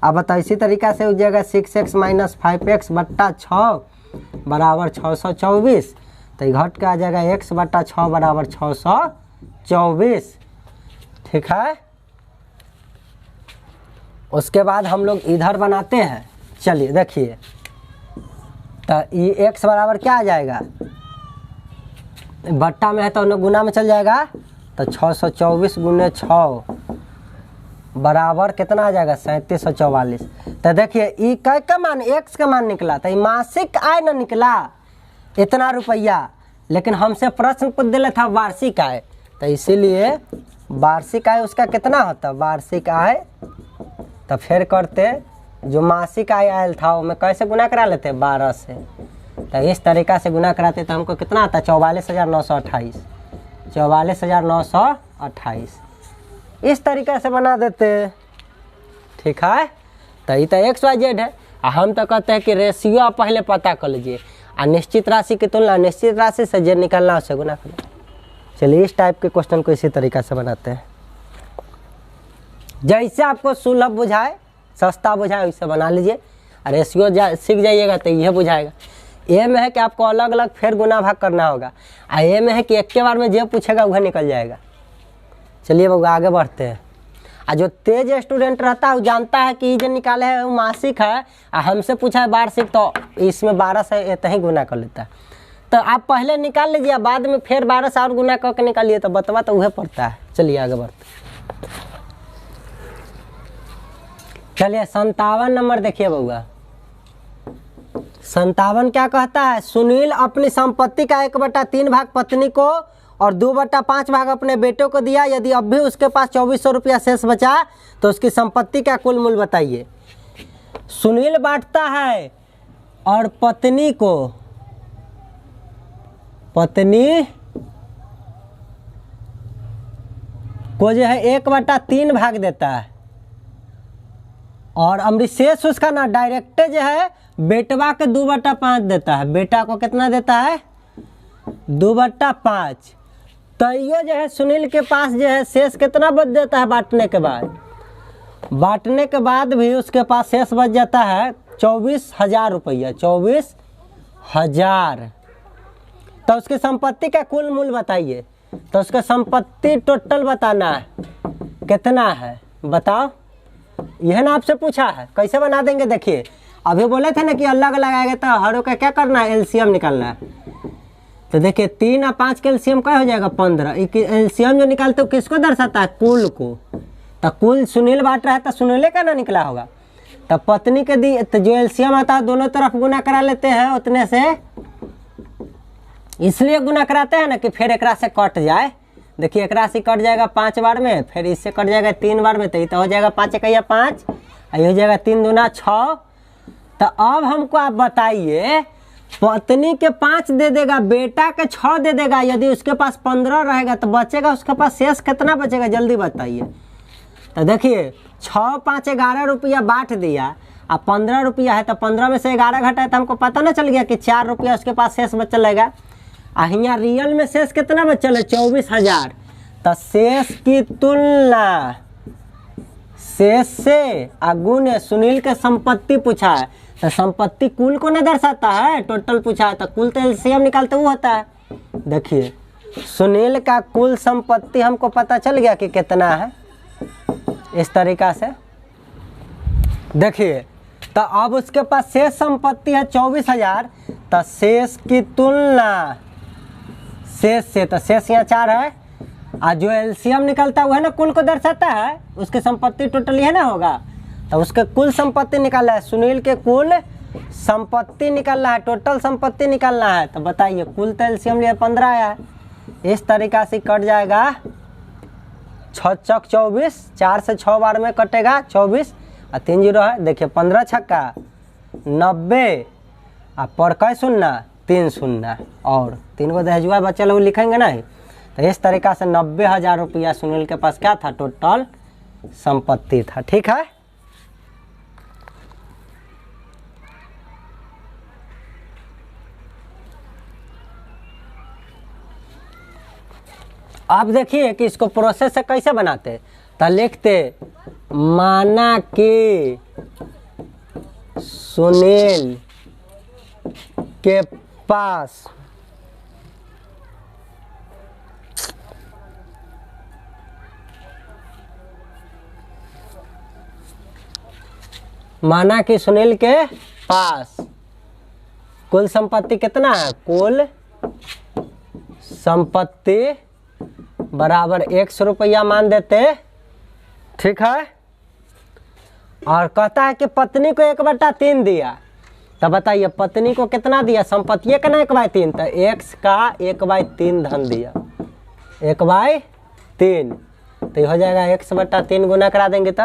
अब बताओ इसी तरीका से हो जाएगा 6x - 5x/6 बराबर 624, तो घट के आ जाएगा x/6 बराबर 624। ठीक है, उसके बाद हम लोग इधर बनाते हैं। चलिए देखिए, तो ये x बराबर क्या आ जाएगा, बट्टा में है तो उन्हें गुना में चल जाएगा, तो 624 × 6 बराबर कितना आ जाएगा 3744। तो देखिए ये का मान x का मान निकला, तो ये मासिक आय न निकला इतना रुपया, लेकिन हमसे प्रश्न पूछ दिया था वार्षिक आय, तो इसीलिए वार्षिक आय उसका कितना होता, वार्षिक आय। तो फिर करते जो मासिक आय आयल था वो में कैसे गुना करा लेते 12 से, तो इस तरीक़ा से गुना कराते तो हमको कितना आता है 44,928, 44,928 इस तरीक़े से बना देते। ठीक है, तो ये तो XYZ है। हम तो कहते हैं कि रेशियो आप पहले पता कर लीजिए और निश्चित राशि की तुलना निश्चित राशि से जे निकालना उससे गुना करिए। चलिए इस टाइप के क्वेश्चन को इसी तरीक़े से बनाते हैं, जैसे आपको सुलभ बुझाए सस्ता बुझाए वैसे बना लीजिए। रेशियो सीख जाइएगा तो यह बुझाएगा। ए में है कि आपको अलग अलग फिर गुना भाग करना होगा, और ए में है कि एक के बार में जो पूछेगा वह निकल जाएगा। चलिए वो आगे बढ़ते हैं। और जो तेज स्टूडेंट रहता है वो जानता है कि जो निकाले है वो मासिक है और हमसे पूछा है वार्षिक, तो इसमें 12 से इतना ही गुना कर लेता है। तो आप पहले निकाल लीजिए, बाद में फिर 12 से और गुना करके निकालिए तो बतवा तो वह पड़ता है। चलिए आगे बढ़ते हैं। चलिए 57 नंबर देखिए बउआ। 57 क्या कहता है, सुनील अपनी संपत्ति का 1/3 भाग पत्नी को और 2/5 भाग अपने बेटे को दिया। यदि अब भी उसके पास 2400 रुपया शेष बचा तो उसकी संपत्ति का कुल मूल्य बताइए। सुनील बांटता है और पत्नी को जो है 1/3 भाग देता है, और अमृशेष उसका ना डायरेक्ट जो है बेटवा के 2/5 देता है। बेटा को कितना देता है 2/5। तो ये जो है सुनील के पास जो है शेष कितना बच जाता है बांटने के बाद भी उसके पास शेष बच जाता है 24,000 रुपया, 24,000। तो उसकी संपत्ति का कुल मूल्य बताइए। तो उसका संपत्ति टोटल बताना है कितना है, बताओ। यह ना आपसे पूछा है, कैसे बना देंगे देखिए। अभी बोले थे ना कि अलग अलग आएगा, तो हर का क्या करना है एलसीएम निकालना है। तो देखिए 3 और 5 के एलसीएम क्या हो जाएगा 15। एलसीएम जो निकालते हो किसको दर्शाता है, कुल को। तो कुल सुनील बांट रहा है तो सुनील का ना निकला होगा। तो पत्नी के दी तो जो एलसीएम आता है दोनों तरफ गुना करा लेते हैं उतने से, इसलिए गुना कराते हैं ना कि फिर एक से कट जाए। देखिए एक राशि कट जाएगा 5 बार में, फिर इससे कट जाएगा 3 बार में, तो ये तो हो जाएगा 5 1 5 और ये हो जाएगा 3 दूना 6। तो अब हमको आप बताइए, पत्नी के 5 दे देगा, बेटा के 6 दे देगा, यदि उसके पास 15 रहेगा तो बचेगा उसके पास शेष कितना बचेगा, जल्दी बताइए। तो देखिए 6 5 11 रुपया बांट दिया और 15 रुपया है, तो 15 में से 11 घटाए तो हमको पता ना चल गया कि 4 रुपया उसके पास शेष बचेगा। यहाँ रियल में शेष कितना बचल है 24,000। तो शेष की तुलना शेष से गुण सुनील के संपत्ति पूछा है, तो संपत्ति कुल को नहीं दर्शाता है, टोटल पूछा है। तो कुल तो एलसीएम निकालते हुए होता है। देखिए सुनील का कुल संपत्ति हमको पता चल गया कि कितना है, इस तरीका से। देखिए तो अब उसके पास शेष संपत्ति है 24,000। तो शेष की तुलना शेष से, तो शेष यहाँ 4 है, और जो एलसीएम निकलता है वह है ना कुल को दर्शाता है, उसकी संपत्ति टोटल है ना होगा। तो उसके कुल संपत्ति निकालना है, सुनील के कुल संपत्ति निकालना है, टोटल संपत्ति निकालना है। तो बताइए कुल तो एलसीएम लिया 15 आया है, इस तरीका से कट जाएगा 6 चौक 24, 4 से 6 बार में कटेगा 24 और 3 0 है। देखिए 15 छक्का 90 और पर कै शून्य 3 शून्य और 3 को दहजुआ बच्चे लोग लिखेंगे नहीं। तो इस तरीका से 90,000 रुपया सुनील के पास क्या था, टोटल संपत्ति था। ठीक है, आप देखिए कि इसको प्रोसेस से कैसे बनाते। तो लिखते माना कि सुनील के पास कुल संपत्ति कितना है, कुल संपत्ति बराबर 100 रुपया मान देते। ठीक है, और कहता है कि पत्नी को 1/3 दिया। तो बताइए पत्नी को कितना दिया, संपत्ति का ना 1/3, तो x का 1/3 धन दिया, 1/3। तो ये हो जाएगा x/3 गुना करा देंगे तो,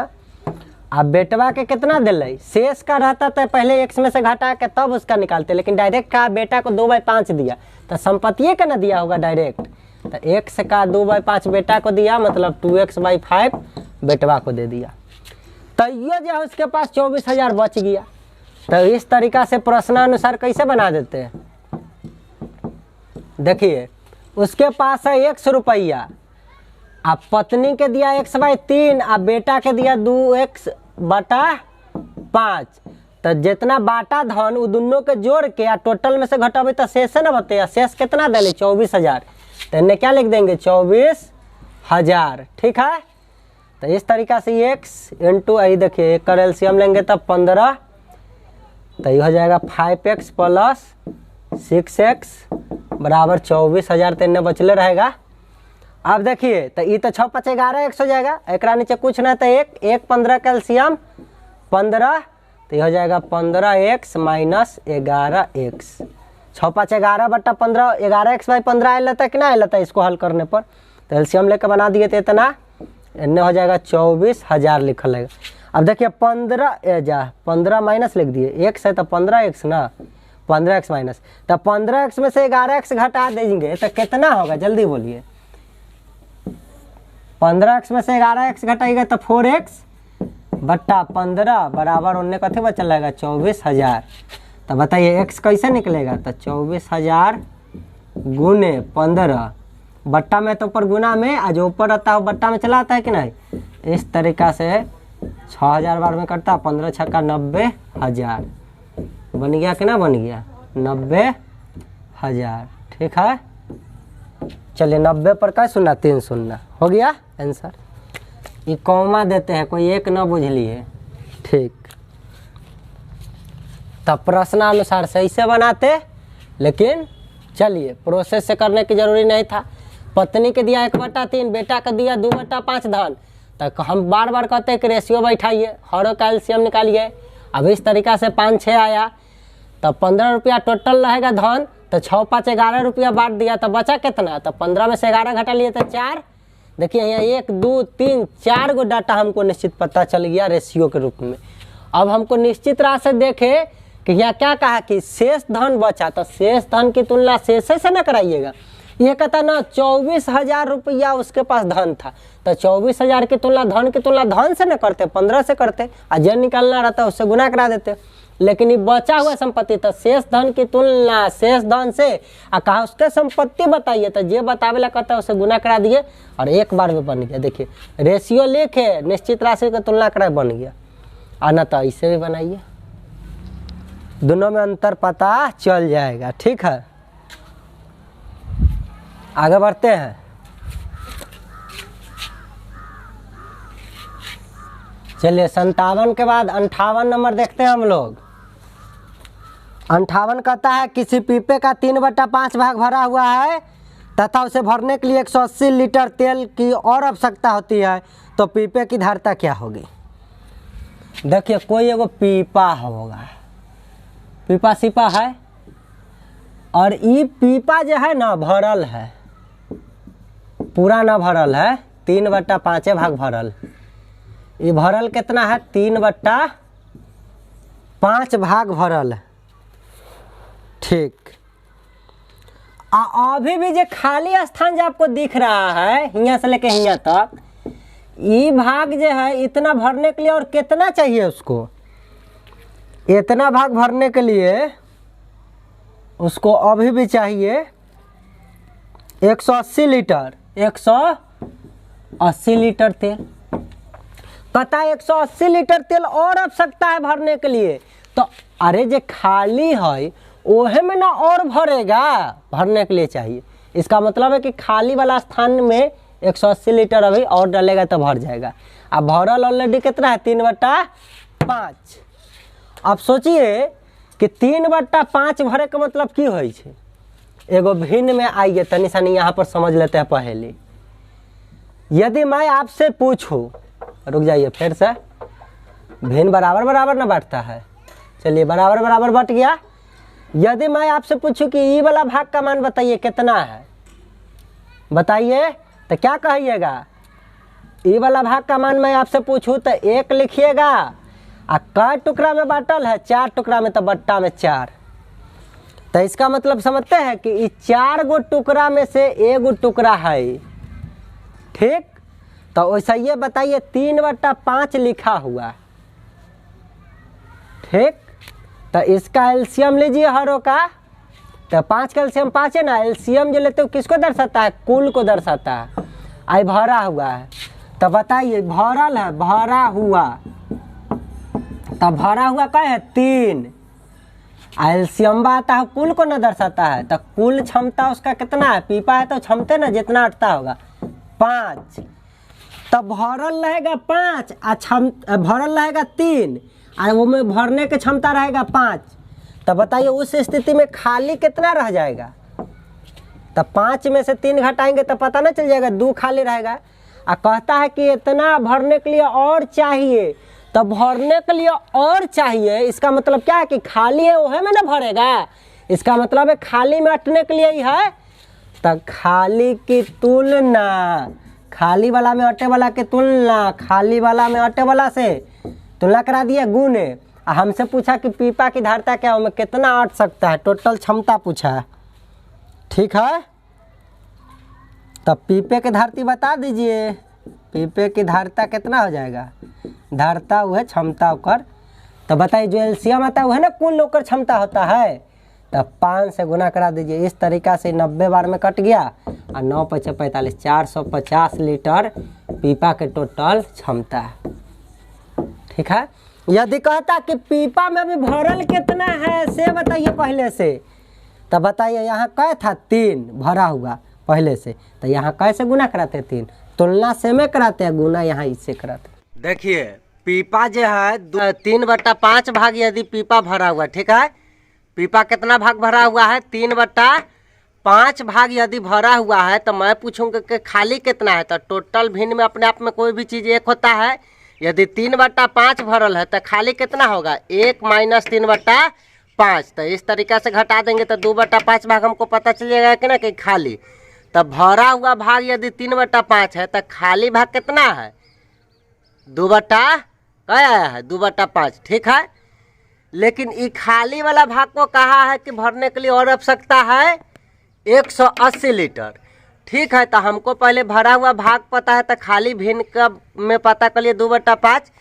अब बेटवा के कितना दिले, शेष का रहता तो पहले x में से घटा के तब उसका निकालते, लेकिन डायरेक्ट का बेटा को 2/5 दिया तो संपत्ति का ना दिया होगा डायरेक्ट, तो x का 2/5 बेटा को दिया, मतलब 2x/5 बेटवा को दे दिया। तो ये जो है उसके पास 24,000 बच गया। तो इस तरीका से प्रश्नानुसार कैसे बना देते हैं, देखिए उसके पास है 100 रुपया, अब पत्नी के दिया x/3, अब बेटा के दिया 2x/5, तो जितना बाटा धन वो दोनों के जोड़ के आ टोटल में से घटावे तो शेष न बते, शेष कितना दिले 24,000, तो इन्हें क्या लिख देंगे 24,000। ठीक है, तो इस तरीका से x इंटू आई, देखिए एक का एलसीएम लेंगे तब 15, तो ये हो जाएगा 5x प्लस 6x बराबर 24,000, तो इन्हें बचले रहेगा। अब देखिए तो ये तो 6 5 11 x हो जाएगा, एक नीचे कुछ ना, तो 1 15 का एलसीएम 15, तो ये हो जाएगा 15x माइनस 11x, 6 5 11/15, 11x/15 आ लेता है कि ना आ लेता है इसको हल करने पर, तो एलसीएम लेकर बना दिए तो इतना इन्हें हो जाएगा 24,000 लिखल रहेगा। अब देखिए 15 माइनस लिख दिए, x है तो 15x ना, 15x माइनस, तो 15x में से 11x घटा देंगे तो कितना होगा जल्दी बोलिए, 15x में से 11x घटाएगा तो 4x/15 बराबर उन्हें कथे बचल रहेगा 24,000। तो बताइए x कैसे निकलेगा, तो 24,000 गुने 15, बट्टा में तो ऊपर गुना में, आज जो ऊपर रहता है बट्टा में चला आता है कि नहीं, इस तरीका से 6,000 बार में करता, 15 छक्का 90,000 बन गया कि ना बन गया 90,000। ठीक है, चलिए 90 पर का 0 3 0 हो गया आंसर। ये कॉमा देते हैं, कोई एक ना बुझ लिए। ठीक, तब प्रश्नानुसार सही से बनाते, लेकिन चलिए प्रोसेस से करने की जरूरी नहीं था। पत्नी के दिया 1/3, बेटा का दिया 2/5 धन, तो हम बार बार कहते हैं कि रेशियो बैठाइए, हर का एलसीएम निकालिए। अब इस तरीका से 5 6 आया, तो 15 रुपया टोटल रहेगा धन, तो 6 5 11 रुपया बांट दिया, तो बचा कितना, तो 15 में से 11 घटा लिए तो 4। देखिए यहाँ 1 2 3 4 गो डाटा हमको निश्चित पता चल गया रेशियो के रूप में। अब हमको निश्चित राशि से देखे कि यहाँ क्या कहा कि शेष धन बचा, तो शेष धन की तुलना शेष से न कराइएगा। ये कहता ना 24,000 रुपया उसके पास धन था, तो 24,000 की तुलना धन से न करते, 15 से करते, और जो निकालना रहता उससे गुना करा देते। लेकिन ये बचा हुआ संपत्ति, तो शेष धन की तुलना शेष धन से, और कहा उसके संपत्ति बताइए, तो जे बतावे ला कहता है उसे गुना करा दिए और एक बार में बन गया। देखिए रेशियो लिखे, निश्चित राशि की तुलना करा बन गया। और न तो इसे भी बनाइए, दोनों में अंतर पता चल जाएगा। ठीक है, आगे बढ़ते हैं। चलिए 57 के बाद 58 नंबर देखते हैं हम लोग। 58 कहता है किसी पीपे का 3/5 भाग भरा हुआ है तथा उसे भरने के लिए 180 लीटर तेल की और आवश्यकता होती है, तो पीपे की धारिता क्या होगी। देखिए कोई एगो पीपा होगा, पीपा सिपा है, और ये पीपा जो है ना भरल है, पूरा ना भरल है, 3/5 भाग भरल। ये भरल कितना है 3/5 भाग भरल। ठीक, अभी भी जो खाली स्थान जो आपको दिख रहा है यहाँ से लेके यहाँ तक, ये भाग जो है इतना भरने के लिए और कितना चाहिए उसको, इतना भाग भरने के लिए उसको अभी भी चाहिए 180 लीटर, 180 लीटर तेल। कहता है 180 लीटर तेल और आवश्यकता है भरने के लिए, तो अरे जो खाली है ओहे में ना और भरेगा, भरने के लिए चाहिए। इसका मतलब है कि खाली वाला स्थान में 180 लीटर अभी और डालेगा तो भर जाएगा। अब भरल ऑलरेडी कितना है 3/5। अब सोचिए कि 3/5 भरे का मतलब की होई छे, एगो भिन्न में आइए तनी सनी यहाँ पर समझ लेते हैं पहले। यदि मैं आपसे पूछूं, रुक जाइए फिर से, भिन्न बराबर बराबर ना बांटता है, चलिए बराबर बराबर बट गया। यदि मैं आपसे पूछूं कि ई वाला भाग का मान बताइए कितना है, बताइए, तो क्या कहिएगा ई वाला भाग का मान मैं आपसे पूछूं तो 1 लिखिएगा। आ कै टुकड़ा में बांटल है? 4 टुकड़ा में, तो बट्टा में 4। तो इसका मतलब समझते हैं कि इस 4 गो टुकड़ा में से 1 गो टुकड़ा है। ठीक, तो वैसा ये बताइए 3/5 लिखा हुआ। ठीक, तो इसका एलसीएम लीजिए हरों का। तो 5 का एलसीएम 5 है ना। एलसीएम जो लेते हो किसको दर्शाता है? कुल को दर्शाता है। आई भरा हुआ है, तो बताइए भरल है, भरा हुआ, तो भरा हुआ क्या है? 3। एलसीएम आता है कुल को न दर्शाता है, तो कुल क्षमता उसका कितना है? पीपा है तो क्षमता ना जितना अटता होगा 5, तो भरल रहेगा 5 और भरल रहेगा 3 और वो में भरने की क्षमता रहेगा 5। तो बताइए उस स्थिति में खाली कितना रह जाएगा? तो 5 में से 3 घटाएंगे तो पता ना चल जाएगा, 2 खाली रहेगा। और कहता है कि इतना भरने के लिए और चाहिए, तो भरने के लिए और चाहिए इसका मतलब क्या है? कि खाली है वो है में ना भरेगा। इसका मतलब है खाली में अटने के लिए ही है। तो खाली की तुलना, खाली वाला में अटे वाला की तुलना खाली वाला में अटे वाला से तुलना करा दिया गुने। हमसे पूछा कि पीपा की धारिता क्या है, कितना अट सकता है, टोटल क्षमता पूछा है। ठीक है, तब पीपे की धारिता बता दीजिए। पीपे की धारिता कितना हो जाएगा? धारिता वो है क्षमता ओकर। तो बताइए जो एलसीएम आता है वो है ना कुल ओकर क्षमता होता है, तब 5 से गुना करा दीजिए। इस तरीका से 90 बार में कट गया और 9 × 5 = 45, 450 लीटर पीपा के टोटल क्षमता है। ठीक है, यदि कहता कि पीपा में अभी भरल कितना है से बताइए पहले से, तो बताइए यहाँ कै था? 3 भरा हुआ पहले से, तो यहाँ कैसे गुना कराते? 3 तुलना से में कराते हैं, गुना यहाँ इससे कराते। देखिए पीपा जो है 3/5 भाग यदि पीपा भरा हुआ। ठीक है, पीपा कितना भाग भरा हुआ है? 3/5 भाग यदि भरा हुआ है, तो मैं पूछूंगा कि खाली कितना है। तो टोटल भिन्न में अपने आप में कोई भी चीज़ एक होता है। यदि 3/5 भरल है तो खाली कितना होगा? 1 - 3/5। तो इस तरीका से घटा देंगे तो 2/5 भाग हमको पता चल जाएगा कि ना कि खाली। तब भरा हुआ भाग यदि 3/5 है तो खाली भाग कितना है? 2/5। ठीक है, लेकिन ये खाली वाला भाग को कहा है कि भरने के लिए और आवश्यकता है 180 लीटर। ठीक है, तो हमको पहले भरा हुआ भाग पता है, तो खाली भिन्न का में पता कर लिए 2/5।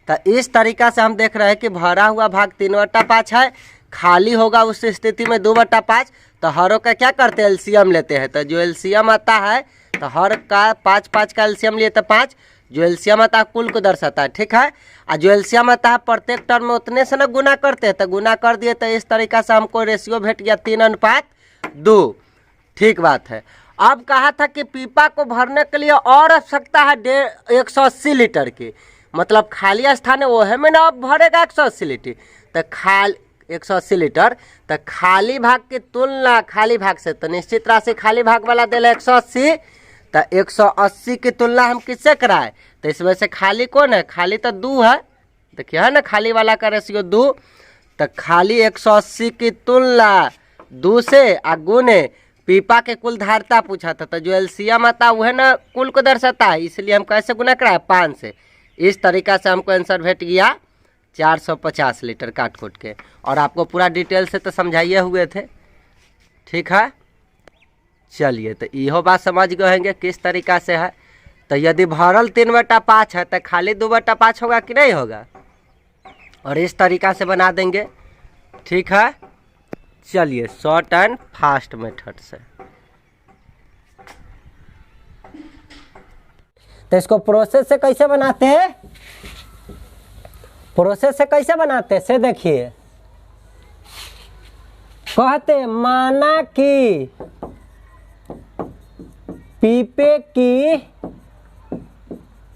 तो इस तरीका से हम देख रहे हैं कि भरा हुआ भाग 3/5 है, खाली होगा उस स्थिति में 2/5। तो हरों का क्या करते हैं? एलसीएम लेते हैं। तो जो एलसीएम आता है तो हर का 5 का एलसीएम लिए तो 5, जो एलसीएम आता है कुल को दर्शाता है। ठीक है, और जो एलसीएम आता है प्रत्येक टर्म में उतने से ना गुना करते हैं, तो गुना कर दिए तो इस तरीका से हमको रेशियो भेट गया 3:2। ठीक बात है। अब कहा था कि पीपा को भरने के लिए और आवश्यकता है 180 लीटर की, मतलब खाली स्थान है वो है में ना अब भरेगा 180 लीटर। तो 180 लीटर, तो खाली भाग की तुलना खाली भाग से, तो निश्चित राशि खाली भाग वाला दे 180। तो 180 की तुलना हम किससे कराए? तो इसमें से खाली कौन है? खाली तो 2 है, देखिए है ना, खाली वाला का रेशियो 2। तो खाली 180 की तुलना 2 से गुने पीपा के कुल धारिता पूछा था। तो जो एलसीएम आता है वह ना कुल को दर्शाता है, इसलिए हम कैसे गुना कराए? 5 से। इस तरीका से हमको आंसर भेट गया 450 लीटर काट खोट के। और आपको पूरा डिटेल से तो समझाइए हुए थे। ठीक है, चलिए तो इहो बात समझ गए होंगे किस तरीका से है। तो यदि भरल 3/5 है तो खाली 2/5 होगा कि नहीं होगा? और इस तरीका से बना देंगे। ठीक है, चलिए शॉर्ट एंड फास्ट मेथड से। तो इसको प्रोसेस से कैसे बनाते हैं? प्रोसेस से कैसे बनाते हैं से देखिए। कहते माना कि पीपे की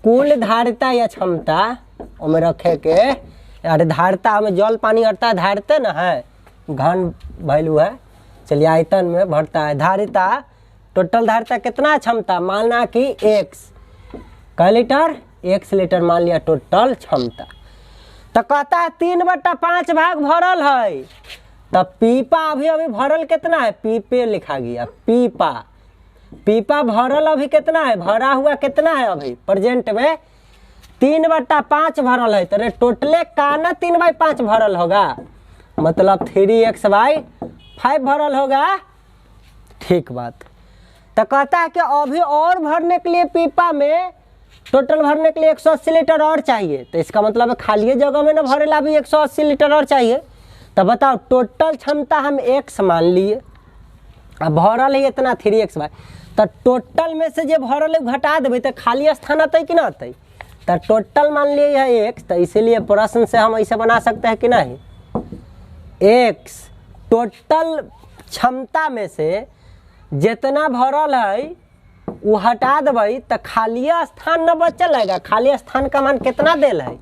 कुल धारिता या क्षमता में रखे के, अरे धारिता हमें जल पानी अटता है, धारिता ना है, घन वैल्यू है, चलिए आयतन में भरता है। धारिता टोटल धारिता कितना क्षमता? माना कि x कै लीटर? x लीटर मान लिया टोटल क्षमता। तो कहता है 3/5 भाग भरल है, तब पीपा अभी भरल कितना है? पीपे लिखा गया पीपा। पीपा भरल अभी कितना है, भरा हुआ कितना है अभी प्रेजेंट में 3/5 भरल है, तो टोटले का ना 3/5 भरल होगा, मतलब 3x/5 भरल होगा। ठीक बात। तो कहता है कि अभी और भरने के लिए पीपा में टोटल भरने के लिए 180 लीटर और चाहिए, तो इसका मतलब है खाली जगह में ना भरेला भी 180 लीटर और चाहिए। तो बताओ टोटल क्षमता हम x मान लिए, अब भरल है इतना 3x/, तो टोटल में से जो भरल है घटा देवे तो खाली स्थान आता कि ना आता, तो टोटल मान लिए है x, तो इसीलिए प्रश्न से हम ऐसे बना सकते हैं कि नहीं, x टोटल क्षमता में से जितना भरल है वो हटा देवे तो खाली स्थान न बचल रहेगा। खाली स्थान का मान कितना देल है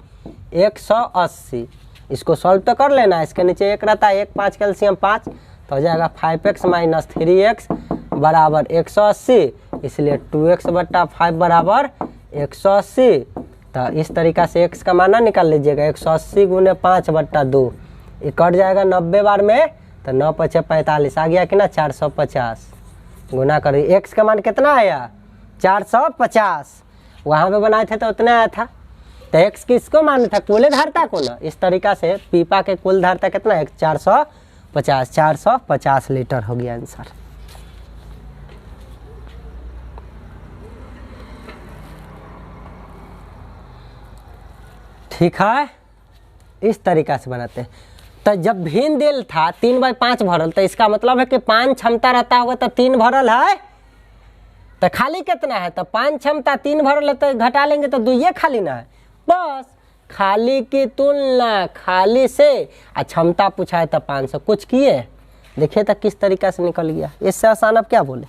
180। इसको सॉल्व तो कर लेना, इसके नीचे 1 रहता है, 1 5 कैल्शियम 5, तो हो जाएगा 5x - 3x बराबर 180, इसलिए 2x/5 बराबर 180। तो इस तरीक़ा से x का माना निकाल लीजिएगा, 180 × 5/2, ये कट जाएगा 90 बार में, तो 9 × 5 = 45 आ गया कि ना 450। गुना करिए, x का मान कितना आया 450, वहाँ पे बनाए थे तो उतना आया था। तो x किसको माना था, कुल धारता को ना। इस तरीका से पीपा के कुल धारता कितना है 450 लीटर हो गया आंसर। ठीक है, इस तरीका से बनाते हैं। तो जब भिन्न देल था 3/5 भरल, तो इसका मतलब है कि 5 क्षमता रहता होगा तो 3 भरल है, तो खाली कितना है, तो 5 क्षमता 3 भरल है, तो घटा लेंगे तो 2 खाली ना है, बस खाली की तुलना खाली से क्षमता पूछा है तो 500 कुछ किए, देखिए तो किस तरीका से निकल गया। इससे आसान अब क्या बोले,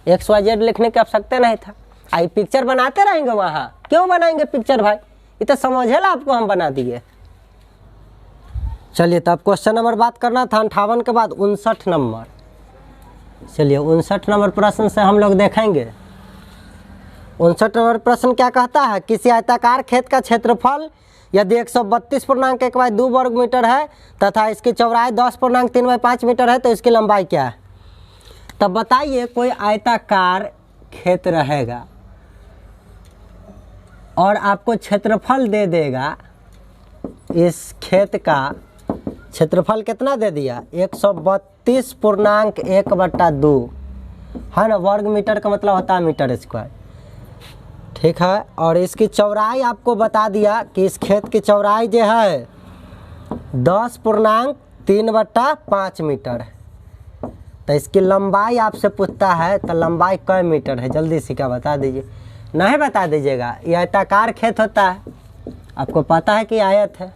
XYZ लिखने की आवश्यकता नहीं था। आई पिक्चर बनाते रहेंगे, वहाँ क्यों बनाएंगे पिक्चर भाई, ये तो समझे ला आपको हम बना दिए। चलिए तब क्वेश्चन नंबर बात करना था 58 के बाद 59 नंबर। चलिए 59 नंबर प्रश्न से हम लोग देखेंगे। 59 नंबर प्रश्न क्या कहता है, किसी आयताकार खेत का क्षेत्रफल यदि 132.1/2 वर्ग मीटर है तथा इसकी चौड़ाई 10.3/5 मीटर है तो इसकी लंबाई क्या है। तब बताइए कोई आयताकार खेत रहेगा और आपको क्षेत्रफल दे देगा, इस खेत का क्षेत्रफल कितना दे दिया 132.1/2 है ना, वर्ग मीटर का मतलब होता है मीटर स्क्वायर। ठीक है, और इसकी चौड़ाई आपको बता दिया कि इस खेत की चौड़ाई जो है 10.3/5 मीटर है। तो इसकी लंबाई आपसे पूछता है, तो लंबाई कै मीटर है, जल्दी से क्या बता दीजिए। नहीं बता दीजिएगा, ये आयताकार खेत होता है, आपको पता है कि आयत है,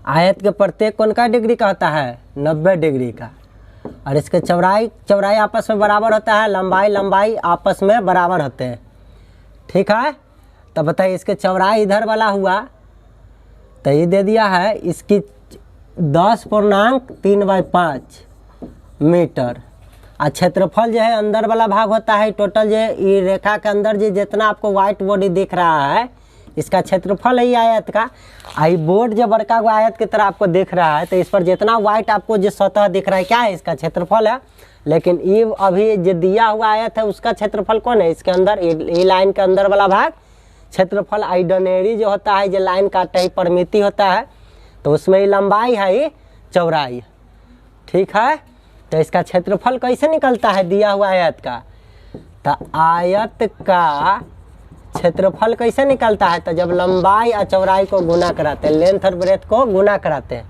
आयत के प्रत्येक कोण का डिग्री का होता है 90 डिग्री का, और इसके चौड़ाई आपस में बराबर होता है, लंबाई आपस में बराबर होते हैं। ठीक है, तो बताइए इसके चौड़ाई इधर वाला हुआ तो ये दे दिया है इसकी 10.3/5 मीटर, और क्षेत्रफल जो है अंदर वाला भाग होता है टोटल, जो ये रेखा के अंदर जो जितना आपको व्हाइट बॉडी दिख रहा है इसका क्षेत्रफल है आयत का। आई बोर्ड जो बड़का आयत की तरह आपको दिख रहा है, तो इस पर जितना व्हाइट आपको जो सतह दिख रहा है क्या है, इसका क्षेत्रफल है। लेकिन ये अभी जो दिया हुआ आयत है उसका क्षेत्रफल कौन है, इसके अंदर ये लाइन के अंदर वाला भाग क्षेत्रफल आइडनेरी जो होता है, जो लाइन काटता है परिमिति होता है, तो उसमें ये लंबाई है, ये चौड़ाई। ठीक है, तो इसका क्षेत्रफल कैसे निकलता है दिया हुआ आयत का, तो आयत का क्षेत्रफल कैसे निकलता है, तो जब लंबाई और चौड़ाई को गुना कराते हैं, लेंथ और ब्रेथ को गुना कराते हैं,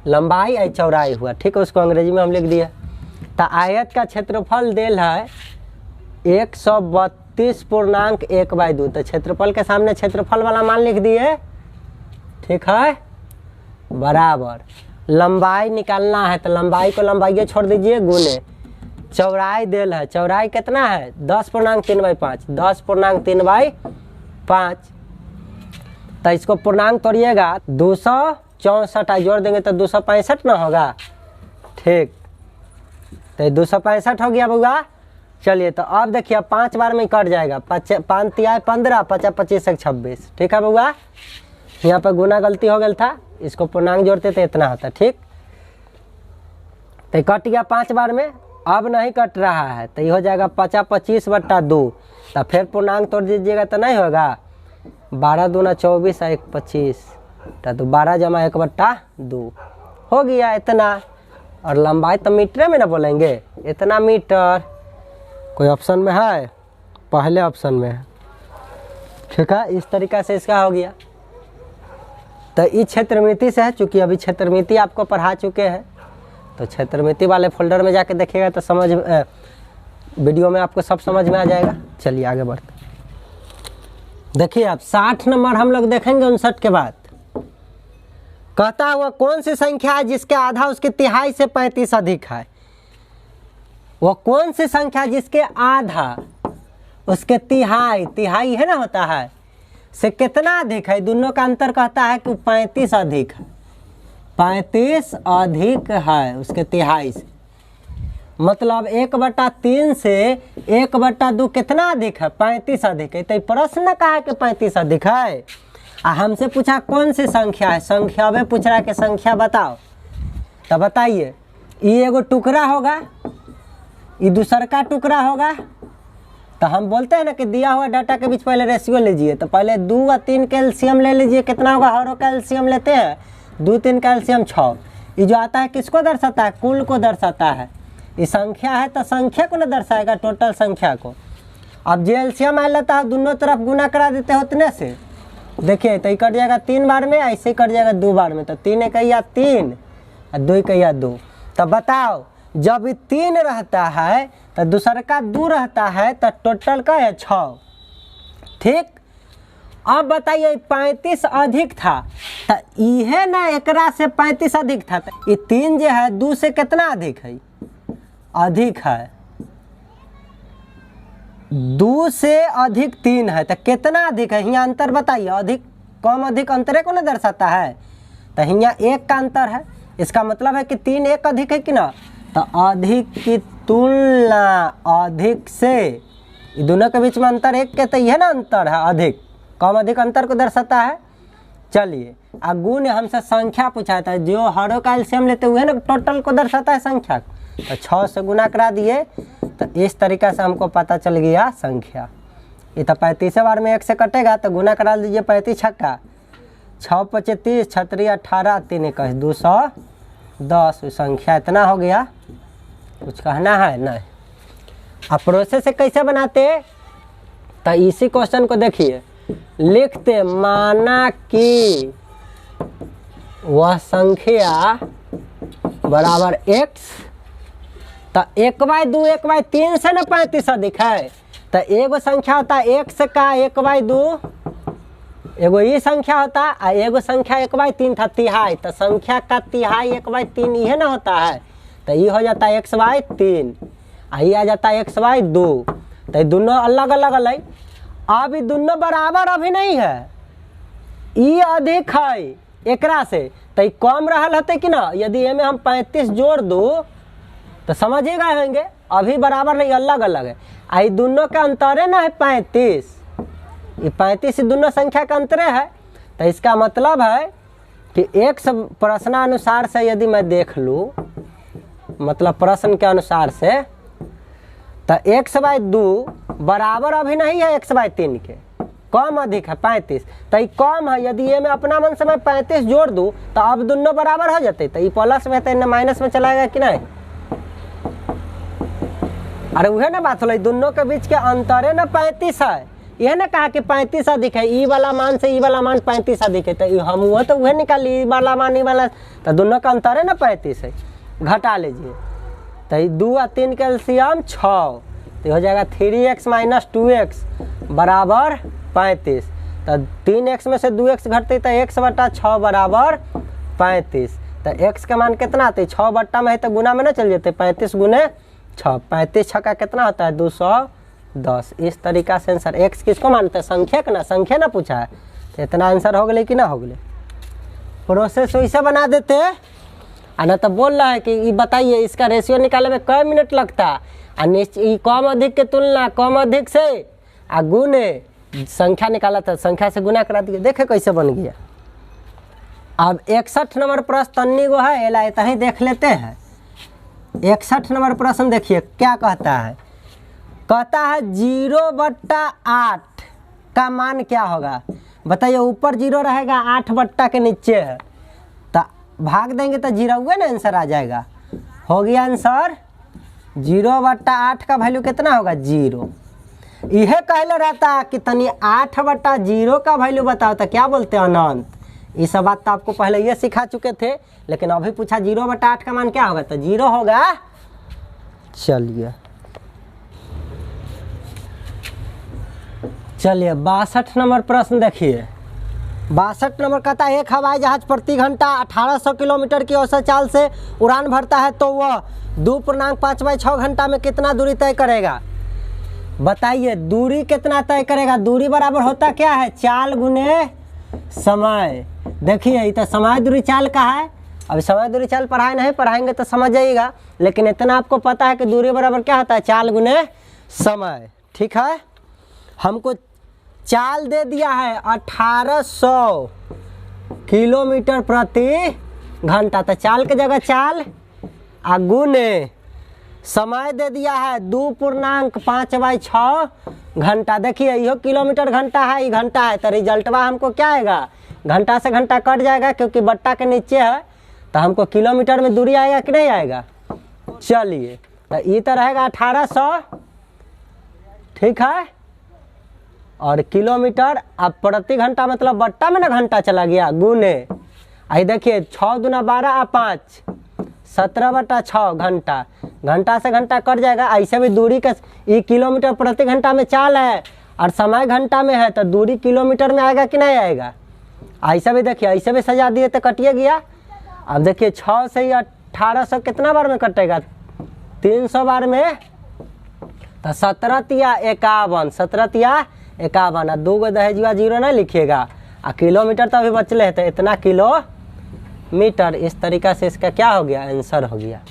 लंबाई और चौड़ाई हुआ। ठीक है, उसको अंग्रेजी में हम लिख दिए। तो आयत का क्षेत्रफल देल है 132.1/2, तो क्षेत्रफल के सामने क्षेत्रफल वाला मान लिख दिए। ठीक है, बराबर लंबाई निकालना है, तो लंबाई को लंबाई छोड़ दीजिए, गुने चौड़ाई देल है, चौड़ाई कितना है 10.3/5, 10.3/5। तो इसको पूर्णांक तोड़िएगा 264 जोड़ देंगे तो 265 ना होगा। ठीक, तो 265 हो गया बउआ। चलिए तो अब देखिए 5 बार में कट जाएगा, 5 × 15, 5 × 25 = 26। ठीक है बउआ, यहाँ पर गुना गलती हो गया था, इसको पूर्णांक जोड़ते तो इतना होता। ठीक, तो कट गया 5 बार में। अब नहीं कट रहा है तो ये हो जाएगा 50/25 तो फिर पूर्णांक तोड़ दीजिएगा तो नहीं होगा। 12 दूना 24 और 1 25 तो 12 जमा 1/2 हो गया इतना। और लंबाई तो मीटर में ना बोलेंगे, इतना मीटर। कोई ऑप्शन में है? पहले ऑप्शन में है। ठीक है, इस तरीक़ा से इसका हो गया। तो इस क्षेत्रमिति से है, चूँकि अभी क्षेत्रमिति आपको पढ़ा चुके हैं तो क्षेत्रमिति वाले फोल्डर में जाके देखिएगा तो समझ वीडियो में आपको सब समझ में आ जाएगा। चलिए आगे बढ़ते। देखिए आप 60 नंबर हम लोग देखेंगे 59 के बाद। कहता है वह कौन सी संख्या है जिसके आधा उसके तिहाई से 35 अधिक है। वह कौन सी संख्या जिसके आधा उसके तिहाई है ना होता है से कितना अधिक है। दोनों का अंतर कहता है कि 35 अधिक है, 35 अधिक है उसके तिहाई से। मतलब 1/3 से 1/2 कितना अधिक है? 35 अधिक है। तो प्रश्न कहा है कि 35 अधिक है। हमसे पूछा कौन सी संख्या है, संख्या में पूछ रहा है कि संख्या बताओ। तो बताइए, ये एगो टुकड़ा होगा, ये दूसर का टुकड़ा होगा। तो हम बोलते हैं ना कि दिया हुआ डाटा के बीच पहले रेशियो लीजिए। तो पहले 2 और 3 का एलसीएम ले लीजिए। कितना होगा? हरों का एलसीएम लेते हैं, 2 3 का एलसीएम 6। ये जो आता है किसको दर्शाता है? कुल को दर्शाता है। ये संख्या है तो संख्या को ना दर्शाएगा, टोटल संख्या को। अब जो एलसीएम आ लेता है दोनों तरफ गुना करा देते हैं उतने से। देखिए तो ये कट जाएगा 3 बार में, ऐसे कट जाएगा 2 बार में। तो 3 एकैया 3 और 2 एकैया 2। तो बताओ जब 3 रहता है तो दूसर का 2 रहता है तो टोटल का है 6। ठीक, अब बताइए 35 अधिक था तो यह ना एकरा से 35 अधिक था। तो ये 3 जो है 2 से कितना अधिक है? अधिक है। 2 से अधिक 3 है तो कितना अधिक है? यहाँ अंतर बताइए। अधिक कम अधिक अंतरे को ना दर्शाता है। तो यहाँ 1 का अंतर है, इसका मतलब है कि 3 1 अधिक है कि ना। तो अधिक की तुलना अधिक से, ये दोनों के बीच में अंतर 1 के, तो यह ना अंतर है अधिक। कम अधिक अंतर को दर्शाता है। चलिए गुण हमसे संख्या पूछा था, जो हरों का एलसीएम लेते हुए ना टोटल को दर्शाता है संख्या। तो 6 से गुना करा दिए तो इस तरीक़ा से हमको पता चल गया संख्या। ये तो 35 बार में 1 से कटेगा तो गुना करा दीजिए 35 छक्का 6 × 5 = 30, 6 × 3 = 18, 3 × 1 = 210। संख्या इतना हो गया। कुछ कहना है? नहीं। अब प्रोसेस से कैसे बनाते? तो इसी क्वेश्चन को देखिए, लिखते माना कि वह संख्या बराबर x। तो 1/2 1/3 से ना 35 अधिक है। तो एगो संख्या होता है x का 1/2, एगो ये संख्या होता है, और एगो संख्या 1/3 था तिहाई। तो संख्या का तिहाई 1/3 ये ना होता है। तो ये हो जाता है x/3 और ये आ जाता है x/2। तो ये दोनों अलग अलग अलग। अब ये दोनों बराबर अभी नहीं है, ये अधिक है एकरा से। तो ये कम रहल होते कि ना। यदि ये में हम 35 जोड़ दूँ तो समझिएगा होंगे, अभी बराबर नहीं, अलग अलग है। आई दोनों का अंतर है ना है 35। ये 35 दोनों संख्या का अंतर है। तो इसका मतलब है कि x प्रश्नानुसार से यदि मैं देख लूँ, मतलब प्रश्न के अनुसार से, तो x/2 बराबर अभी नहीं है x/3 के, कम अधिक है 35। तो ये कम है। यदि ये मैं अपना मन से मैं 35 जोड़ दूँ तो अब दोनों बराबर हो जाते। तो ये प्लस में तो माइनस में चलाएगा कि नहीं? अरे वह ना बात हो, दोनों के बीच के अंतर है ना 35 है। यह ना कहा कि 35 अधिक है, ई वाला मान से ई वाला मान 35 अधिक है। तो हम वो तो वह निकाली, ई वाला मान ई वाला, तो दोनों का अंतर है ना 35 है। घटा लीजिए तो 2 और 3 का एलसीएम 6। तो हो जाएगा 3x - 2x बराबर 35। तो 3x में से 2x घटते तो x/6 बराबर 35। तो x का मान कितना आता है? 6 बट्टा में है तो गुना में ना चल जाते। 35 × 6, 35 छक्का कितना होता है? 210। इस तरीका से आंसर। x किसको मानते हैं? संख्या का ना, संख्या ना पूछा है। तो इतना आंसर हो गए कि ना हो गए। प्रोसेस वैसे बना देते हैं। ना तो बोल रहा है कि ये बताइए इसका रेशियो निकालने में कै मिनट लगता है। कम अधिक के तुलना कम अधिक से गुणे संख्या निकाला था, संख्या से गुना करा दिए। देखे कैसे बन गया। अब 61 नंबर प्रश्न तन्नी गो है, एला ही देख लेते हैं। 61 नंबर प्रश्न देखिए क्या कहता है। कहता है 0/8 का मान क्या होगा। बताइए, ऊपर 0 रहेगा, 8 के नीचे है, तो भाग देंगे तो 0 हुए ना आंसर आ जाएगा। हो गया आंसर 0/8 का वैल्यू कितना होगा 0। यह कहले रहता कि तनी 8/0 का वैल्यू बताओ तो क्या बोलते हैं अनंत। ये सब बात तो आपको पहले ये सिखा चुके थे, लेकिन अभी पूछा 0/8 का मान क्या होगा तो 0 होगा। चलिए 62 नंबर प्रश्न देखिए। 62 नंबर कहता है एक हवाई जहाज प्रति घंटा 1800 किलोमीटर की औसत चाल से उड़ान भरता है तो वह 2.5/6 घंटा में कितना दूरी तय करेगा। बताइए दूरी कितना तय करेगा। दूरी बराबर होता क्या है, चाल गुने समय। देखिए ये तो समय दूरी चाल का है। अब समय दूरी चाल पढ़ाए नहीं पढ़ाएंगे तो समझ जाइएगा, लेकिन इतना आपको पता है कि दूरी बराबर क्या होता है, चाल गुने समय। ठीक है, हमको चाल दे दिया है 1800 किलोमीटर प्रति घंटा, तो चाल के जगह चाल आ गुने समय दे दिया है 2.5/6 घंटा। देखिए यह किलोमीटर घंटा है, ये घंटा है, तो रिजल्टवा हमको क्या आएगा, घंटा से घंटा कट जाएगा क्योंकि बट्टा के नीचे है, तो हमको किलोमीटर में दूरी आएगा कि नहीं आएगा। चलिए तो ये तो रहेगा 1800, ठीक है, और किलोमीटर अब प्रति घंटा मतलब बट्टा में ना घंटा चला गया, गुने आई देखिए 6 दूना 12 आ 5 17/6 घंटा। घंटा से घंटा कट जाएगा। ऐसे भी दूरी का ये किलोमीटर प्रति घंटा में चाल है और समय घंटा में है, तो दूरी किलोमीटर में आएगा कि नहीं आएगा। ऐसा भी देखिए, ऐसे भी सजा दिए तो कटिए गया। अब देखिए 6 से ही 1800 कितना बार में कटेगा, 300 बार में, तो 17×51 17×51 और 2 दहेजुआ 0 नहीं लिखिएगा। और किलोमीटर तो अभी बचले है, तो इतना किलोमीटर। इस तरीका से इसका क्या हो गया, आंसर हो गया।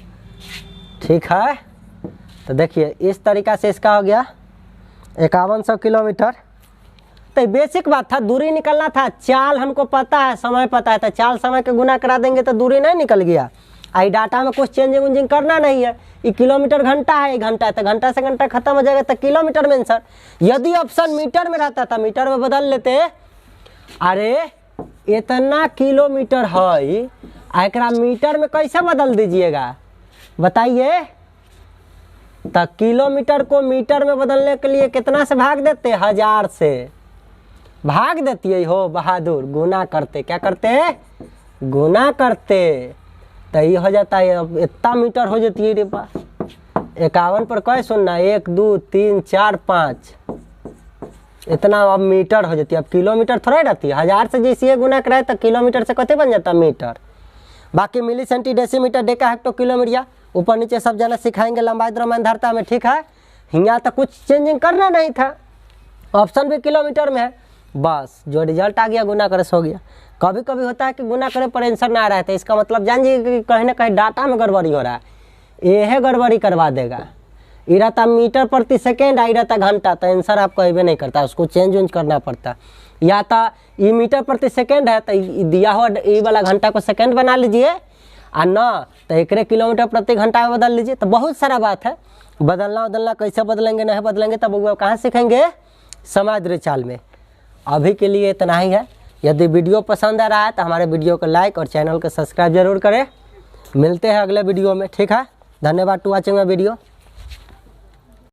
ठीक है, तो देखिए इस तरीका से इसका हो गया 5100 किलोमीटर। तो बेसिक बात था, दूरी निकलना था, चाल हमको पता है, समय पता है, तो चाल समय के गुना करा देंगे तो दूरी नहीं निकल गया। आई डाटा में कुछ चेंजिंग उंजिंग करना नहीं है। ये किलोमीटर घंटा है, ये घंटा है, तो घंटा से घंटा खत्म हो जाएगा, तो किलोमीटर में आंसर। यदि ऑप्शन मीटर में रहता था मीटर में बदल लेते। अरे इतना किलोमीटर है, एकरा मीटर में कैसे बदल दीजिएगा बताइए। तो किलोमीटर को मीटर में बदलने के लिए कितना से भाग देते, 1000 से भाग देती हो बहादुर। गुना करते, क्या करते, गुना करते, तो ये हो जाता है। अब इतना मीटर हो जाती है रे बा। 51 पर क्या सुनना, 1 2 3 4 5 इतना अब मीटर हो जाती है। अब किलोमीटर थोड़ा रहती है, 1000 से जैसे गुना कराए तो किलोमीटर से कते बन जाता मीटर। बाकी milli centi decimetre deca hecto kilometre ऊपर नीचे सब जना सिखाएंगे लंबाई द्रव्यमान धारता में। ठीक है, यहाँ तो कुछ चेंजिंग करना नहीं था, ऑप्शन भी किलोमीटर में है, बस जो रिजल्ट आ गया गुना करे सो गया। कभी कभी होता है कि गुना करे पर आंसर ना आ रहा है, तो इसका मतलब जान जाइए कि कहीं ना कहीं डाटा में गड़बड़ी हो रहा है, यह गड़बड़ी करवा देगा। ये रहता मीटर प्रति सेकेंड, आई रहता घंटा, तो आंसर आपको अभी नहीं करता, उसको चेंज उंज करना पड़ता। या तो ये मीटर प्रति सेकेंड है, तो दिया हुआ ये वाला घंटा को सेकेंड बना लीजिए, और ना तो 1 किलोमीटर प्रति घंटा में बदल लीजिए। तो बहुत सारा बात है, बदलना कैसे बदलेंगे नहीं बदलेंगे तब वो कहाँ सीखेंगे, समाद्री चाल में। अभी के लिए इतना ही है। यदि वीडियो पसंद आ रहा है तो हमारे वीडियो को लाइक और चैनल को सब्सक्राइब जरूर करें। मिलते हैं अगले वीडियो में। ठीक है, धन्यवाद टू वॉचिंग माय वीडियो।